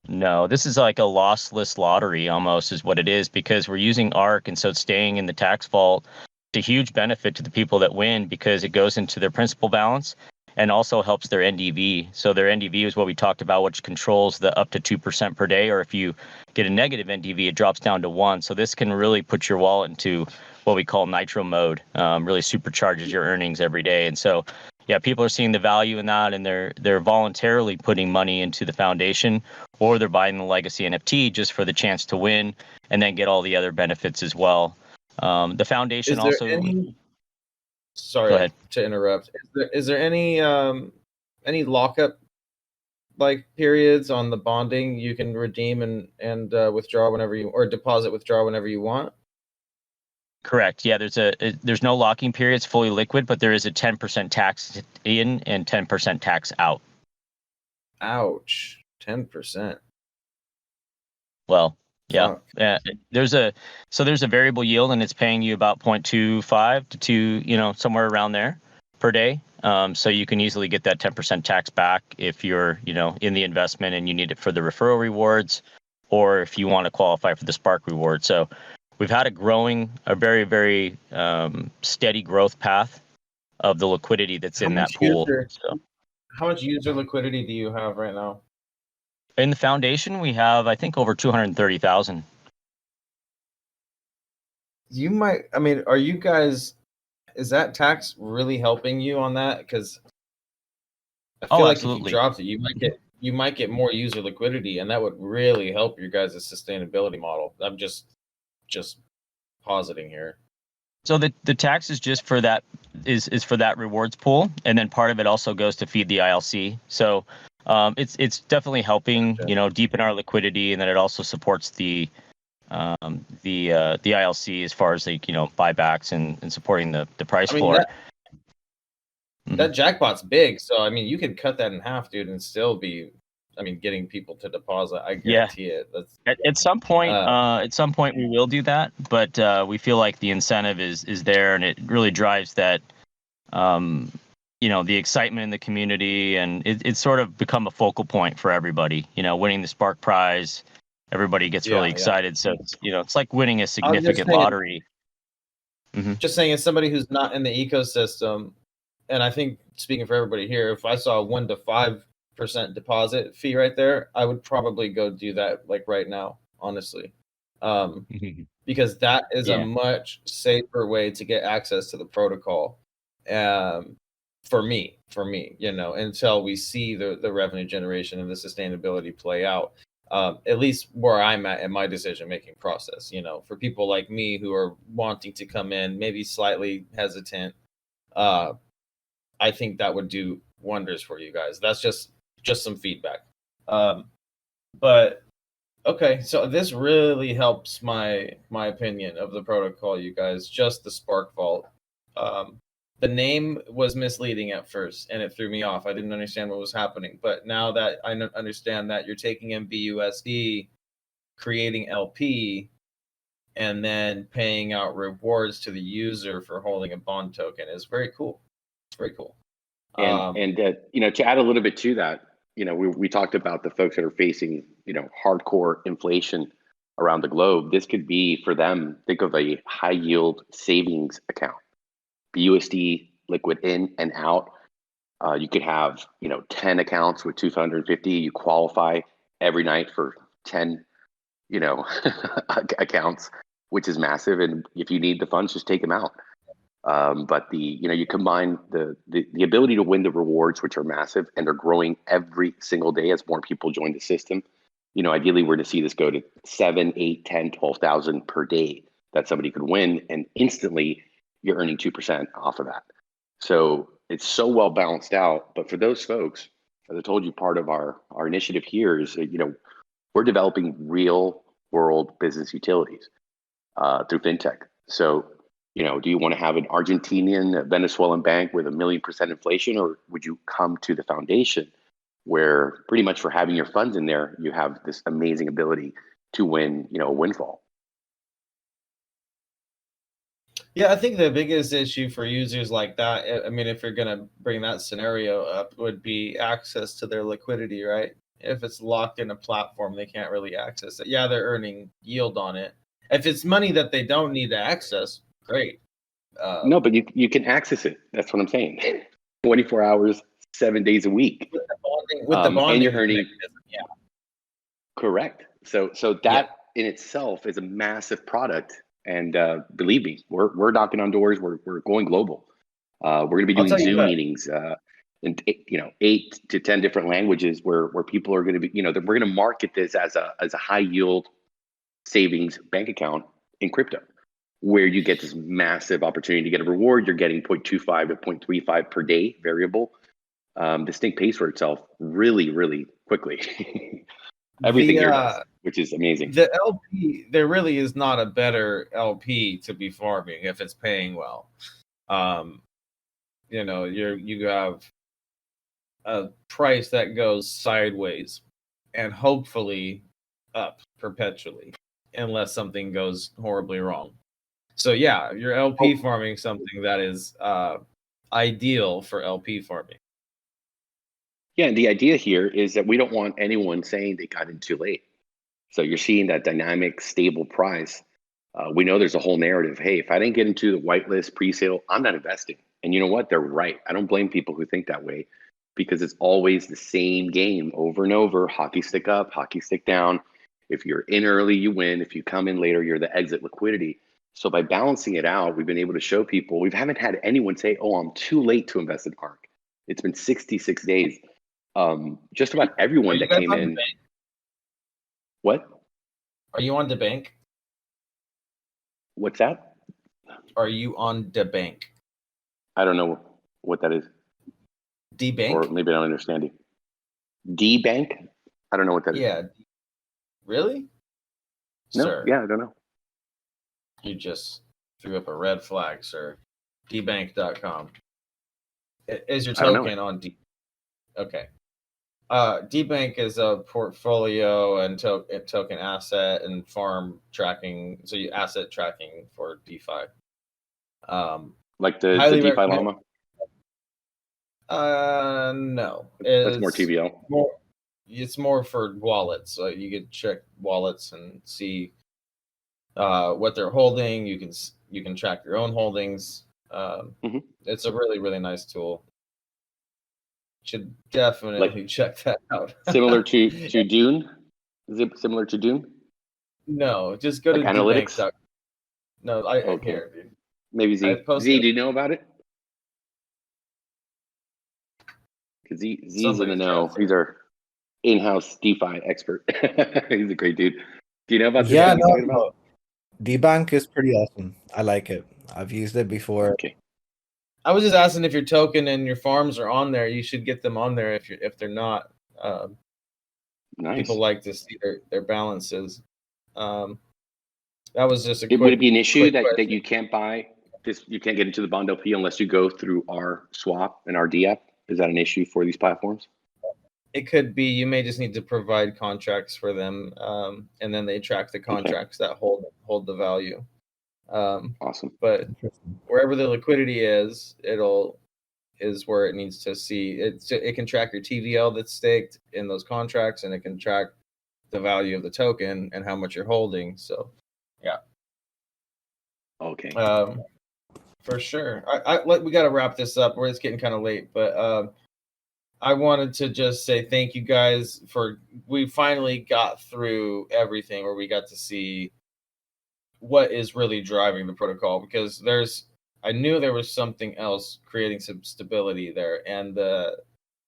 No, this is like a lossless lottery almost is what it is, because we're using Ark, and so it's staying in the tax vault. It's a huge benefit to the people that win because it goes into their principal balance and also helps their NDV. So their NDV is what we talked about, which controls the up to 2% per day, or if you get a negative NDV, it drops down to 1. So this can really put your wallet into what we call nitro mode, really supercharges your earnings every day. And so yeah, people are seeing the value in that, and they're voluntarily putting money into the foundation, or they're buying the legacy NFT just for the chance to win and then get all the other benefits as well. The foundation also. Sorry to interrupt. Is there any lockup like periods on the bonding? You can redeem and withdraw whenever you, or deposit withdraw whenever you want. Correct. Yeah, there's no locking period. It's fully liquid, but there is a 10% tax in and 10% tax out. Ouch. 10%. Well, yeah. There's a variable yield, and it's paying you about 0.25 to 2, somewhere around there per day. So you can easily get that 10% tax back if you're, in the investment and you need it for the referral rewards, or if you want to qualify for the Spark reward. So we've had a very, very steady growth path of the liquidity that's in that pool. How much user liquidity do you have right now? In the foundation, we have, I think, over 230,000. You might, I mean, are you guys, is that tax really helping you on that? Because I feel like if you Absolutely. dropped it, you might get more user liquidity, and that would really help your guys' sustainability model. I'm just positing here. So the tax is just for that is for that rewards pool, and then part of it also goes to feed the ILC. So it's definitely helping, deepen our liquidity, and then it also supports the ILC as far as like buybacks and supporting the price I mean, floor. that jackpot's big, so I mean, you could cut that in half, dude, and still be, I mean, getting people to deposit. I guarantee it. That's At some point, we will do that, but we feel like the incentive is there, and it really drives that, the excitement in the community, and it's sort of become a focal point for everybody. Winning the Spark Prize, everybody gets really excited. So it's like winning a significant lottery. Just saying, as somebody who's not in the ecosystem, and I think speaking for everybody here, if I saw a 1 to 5% deposit fee right there, I would probably go do that like right now, honestly, because that is a much safer way to get access to the protocol. For me, until we see the revenue generation and the sustainability play out, at least where I'm at in my decision-making process, for people like me who are wanting to come in, maybe slightly hesitant, I think that would do wonders for you guys. That's just some feedback. But okay, so this really helps my opinion of the protocol, you guys. Just the Spark Vault. The name was misleading at first, and it threw me off. I didn't understand what was happening. But now that I understand that you're taking in BUSD, creating LP, and then paying out rewards to the user for holding a bond token is very cool. It's very cool. And to add a little bit to that, we talked about the folks that are facing, hardcore inflation around the globe. This could be for them, think of a high yield savings account, BUSD liquid in and out. You could have, 10 accounts with 250. You qualify every night for 10, accounts, which is massive. And if you need the funds, just take them out. But you combine the ability to win the rewards, which are massive, and they're growing every single day as more people join the system. Ideally, we're to see this go to 7, 8, 10, 12,000 per day that somebody could win, and instantly you're earning 2% off of that. So it's so well balanced out. But for those folks, as I told you, part of our initiative here is, we're developing real world business utilities through fintech. So, do you want to have an Argentinian, Venezuelan bank with 1,000,000% inflation, or would you come to the foundation where pretty much for having your funds in there, you have this amazing ability to win, a windfall? Yeah, I think the biggest issue for users like that, I mean, if you're going to bring that scenario up, would be access to their liquidity, right? If it's locked in a platform, they can't really access it. Yeah, they're earning yield on it. If it's money that they don't need to access, great. No, but you can access it. That's what I'm saying. 24 hours, 7 days a week. With the bonding, and you're earning. Yeah. Correct. So that in itself is a massive product. And believe me, we're knocking on doors. We're going global. We're going to be doing Zoom meetings in 8 to 10 different languages where people are going to be. We're going to market this as a high yield savings bank account in crypto, where you get this massive opportunity to get a reward. You're getting 0.25 to 0.35 per day variable. This thing pays for itself really, really quickly. Everything here does, which is amazing. The LP, there really is not a better LP to be farming if it's paying well. You have a price that goes sideways and hopefully up perpetually, unless something goes horribly wrong. So yeah, you're LP farming something that is ideal for LP farming. Yeah, and the idea here is that we don't want anyone saying they got in too late. So you're seeing that dynamic, stable price. We know there's a whole narrative. Hey, if I didn't get into the whitelist pre-sale, I'm not investing. And you know what? They're right. I don't blame people who think that way. because it's always the same game over and over. Hockey stick up, hockey stick down. If you're in early, you win. If you come in later, you're the exit liquidity. So by balancing it out, we've been able to show people, we haven't had anyone say, oh, I'm too late to invest in Ark. It's been 66 days. Just about everyone that came in. What? Are you on the bank? What's that? Are you on the bank? I don't know what that is. D-Bank? Or maybe I don't understand it. D-Bank? I don't know what that is. Yeah. Really? No, Sir, yeah, I don't know. you just threw up a red flag, sir. dbank.com. Is your I don't know token on D? Okay. DBank is a portfolio and token asset and farm tracking. So you asset tracking for DeFi. Like the highly DeFi recommend- Llama? No. That's more TVL. It's more for wallets. So you can check wallets and see what they're holding. You can track your own holdings. It's a really, really nice tool. Should definitely check that out. Similar to Dune? Is it similar to Dune? No, just go Like to analytics? dbank.com. No, Okay. Here, dude. Maybe Z. posted- Z, do you know about it? Because Z's in the Somebody's know. got it. He's our in-house DeFi expert. He's a great dude. Do you know about this? Yeah, thing he's talking about? D-Bank is pretty awesome. I like it. I've used it before. Okay. I was just asking if your token and your farms are on there. You should get them on there if they're not. Nice. People like to see their balances. That was just Would it be an issue quick that question. you can't buy this? You can't get into the bond LP unless you go through our swap and our DF. Is that an issue for these platforms? It could be. You may just need to provide contracts for them, and then they track the contracts that hold the value. Awesome. But wherever the liquidity is where it needs to see it. It can track your TVL that's staked in those contracts, and it can track the value of the token and how much you're holding. So, yeah. Okay. For sure. We got to wrap this up. It's getting kind of late, but I wanted to just say thank you guys we finally got through everything where we got to see what is really driving the protocol, because I knew there was something else creating some stability there, and that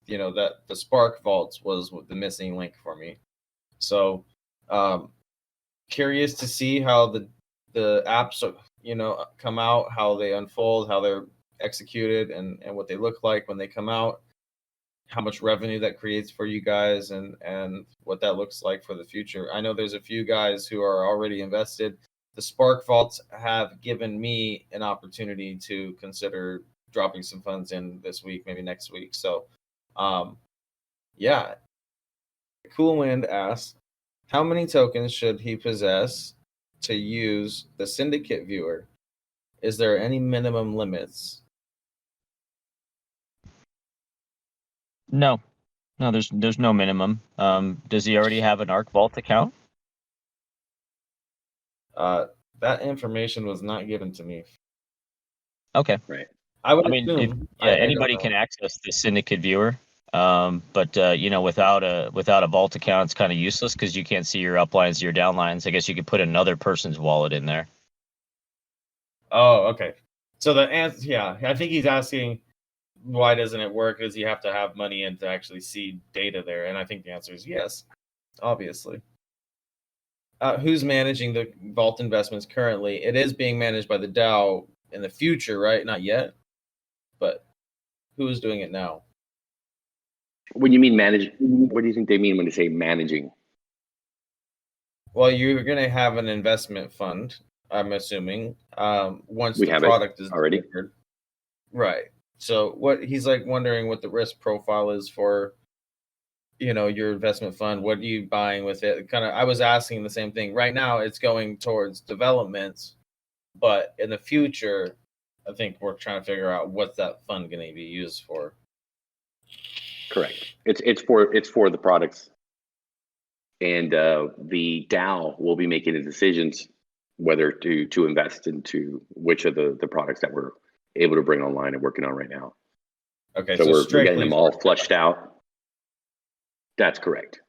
the Spark vaults was the missing link for me. So curious to see how the apps come out, how they unfold, how they're executed, and what they look like when they come out, how much revenue that creates for you guys, and what that looks like for the future. I know there's a few guys who are already invested. The Spark vaults have given me an opportunity to consider dropping some funds in this week, maybe next week. So, yeah. Cool Wind asks, how many tokens should he possess to use the syndicate viewer? Is there any minimum limits? No, there's no minimum. Does he already have an Ark Vault account? That information was not given to me. Okay. Right. I assume anybody can access the syndicate viewer. But without a vault account, it's kind of useless because you can't see your uplines, your downlines. I guess you could put another person's wallet in there. Oh, okay. So the answer, yeah, I think he's asking, why doesn't it work? Does he have to have money in to actually see data there? And I think the answer is yes, obviously. Who's managing the vault investments currently? It is being managed by the DAO in the future, right? Not yet, but who is doing it now? When you mean manage, what do you think they mean when they say managing? Well, you're going to have an investment fund, I'm assuming, once We the have product it is already. delivered. Right. So what he's wondering what the risk profile is for, your investment fund. What are you buying with it? I was asking the same thing. Right now, it's going towards development, but in the future, I think we're trying to figure out what's that fund going to be used for. Correct. It's for the products, and the DAO will be making the decisions whether to invest into which of the products that we're able to bring online and working on right now. Okay, So we're getting strictly them all flushed out. That's correct.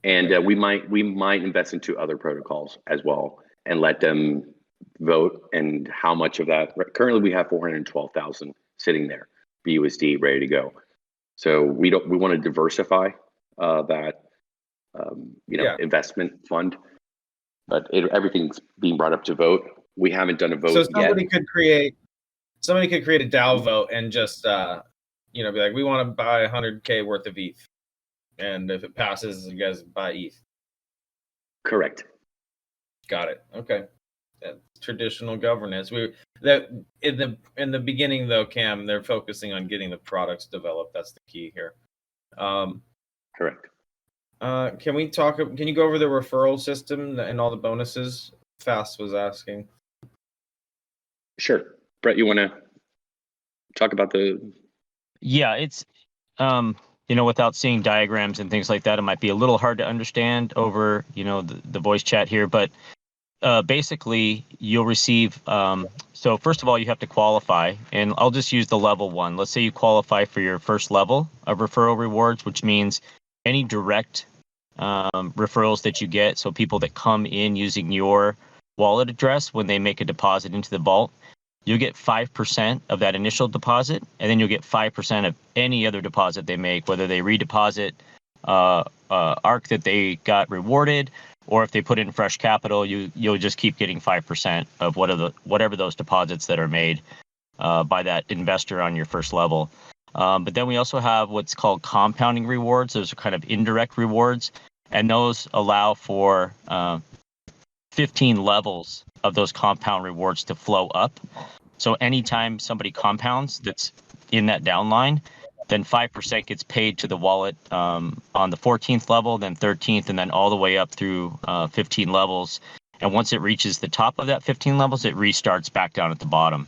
And okay. we might invest into other protocols as well and let them vote. And how much of that? Currently, we have 412,000 sitting there, BUSD ready to go. So we want to diversify that Yeah. investment fund, but everything's being brought up to vote. We haven't done a vote So yet. somebody could create a DAO vote and just be like, we want to buy 100K worth of ETH, and if it passes, you guys buy ETH. Correct. Got it. Okay. That's traditional governance. That in the beginning though, Cam, they're focusing on getting the products developed. That's the key here. Correct. Can you go over the referral system and all the bonuses? Fast was asking. Sure. Brett, you want to talk about the... Yeah, it's without seeing diagrams and things like that, it might be a little hard to understand over the voice chat here, but basically you'll receive so first of all you have to qualify, and I'll just use the level 1. Let's say you qualify for your first level of referral rewards, which means any direct referrals that you get, so people that come in using your wallet address when they make a deposit into the vault, you'll get 5% of that initial deposit, and then you'll get 5% of any other deposit they make, whether they redeposit ARK that they got rewarded, or if they put in fresh capital, you'll just keep getting 5% of whatever those deposits that are made by that investor on your first level. But then we also have what's called compounding rewards. Those are kind of indirect rewards, and those allow for 15 levels of those compound rewards to flow up. So anytime somebody compounds that's in that downline, then 5% gets paid to the wallet on the 14th level, then 13th, and then all the way up through 15 levels. And once it reaches the top of that 15 levels, it restarts back down at the bottom.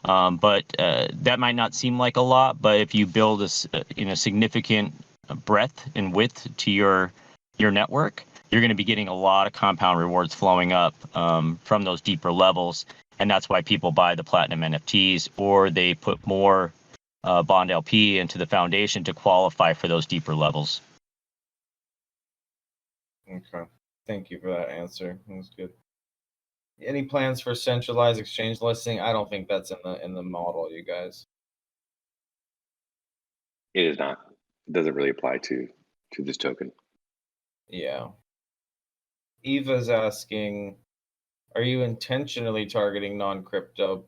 But that might not seem like a lot, but if you build a significant breadth and width to your network, you're going to be getting a lot of compound rewards flowing up from those deeper levels. And that's why people buy the platinum NFTs, or they put more Bond LP into the foundation to qualify for those deeper levels. Okay. Thank you for that answer. That was good. Any plans for centralized exchange listing? I don't think that's in the model, you guys. It is not. It doesn't really apply to this token. Yeah. Eva's asking, are you intentionally targeting non-crypto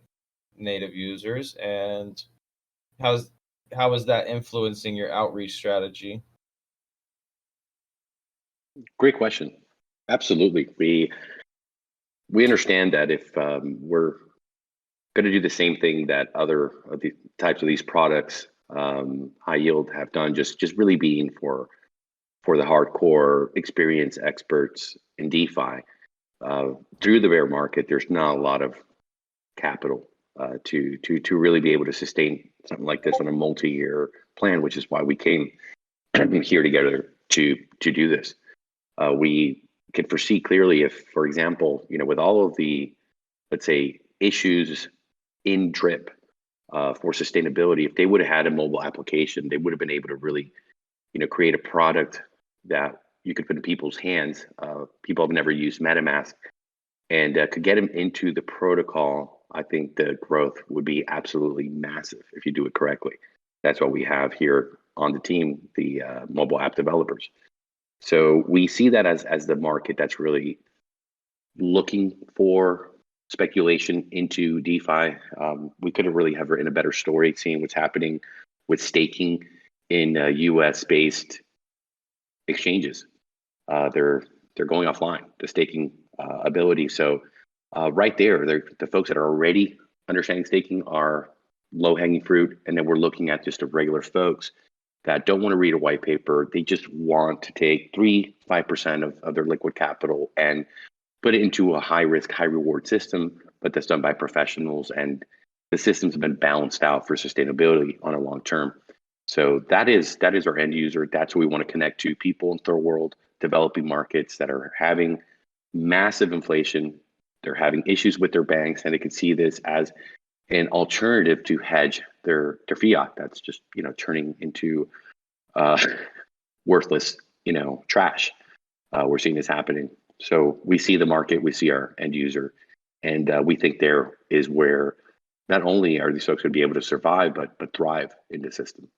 native users, and how is that influencing your outreach strategy? Great question. Absolutely. We understand that if we're going to do the same thing that other of the types of these products, high yield, have done, just really being for the hardcore experienced experts in DeFi, through the bear market, there's not a lot of capital to really be able to sustain something like this on a multi-year plan, which is why we came here together to do this. We can foresee clearly if, for example, with all of the, let's say, issues in Drip for sustainability, if they would have had a mobile application, they would have been able to really, create a product that you could put in people's hands. People have never used MetaMask, and could get them into the protocol. I think the growth would be absolutely massive if you do it correctly. That's what we have here on the team, the mobile app developers. So we see that as the market that's really looking for speculation into DeFi. We could have really have written a better story seeing what's happening with staking in US-based exchanges. They're going offline, the staking ability. So right there, the folks that are already understanding staking are low-hanging fruit, and then we're looking at just the regular folks that don't want to read a white paper. They just want to take 3-5% of their liquid capital and put it into a high-risk, high-reward system, but that's done by professionals, and the systems have been balanced out for sustainability on a long term. So that is our end user. That's who we want to connect to, people in third world developing markets that are having massive inflation. They're having issues with their banks, and they can see this as an alternative to hedge their fiat that's just, turning into worthless, trash. We're seeing this happening. So we see the market, we see our end user, and we think there is where not only are these folks going to be able to survive, but thrive in the system.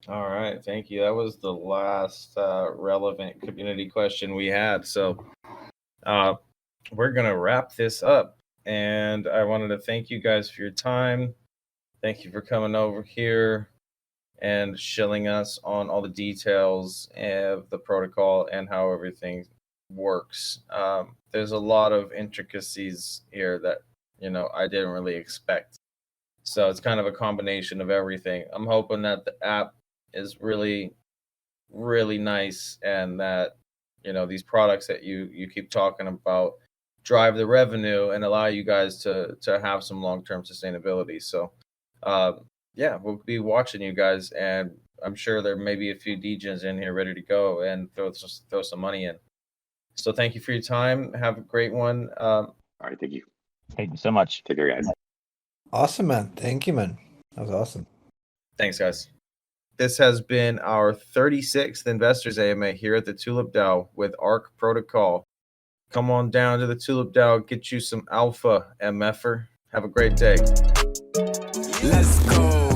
All right, thank you. That was the last relevant community question we had. So we're going to wrap this up. And I wanted to thank you guys for your time. Thank you for coming over here and shilling us on all the details of the protocol and how everything works. There's a lot of intricacies here that, I didn't really expect. So it's kind of a combination of everything. I'm hoping that the app is really, really nice, and that, these products that you keep talking about drive the revenue and allow you guys to have some long-term sustainability. So, we'll be watching you guys, and I'm sure there may be a few DJs in here ready to go and throw some money in. So thank you for your time. Have a great one. All right, thank you. Thank you so much. Take care, guys. Awesome, man. Thank you, man. That was awesome. Thanks, guys. This has been our 36th Investors AMA here at the TulipDAO with Ark Protocol. Come on down to the TulipDAO, get you some alpha, MFer. Have a great day. Let's go.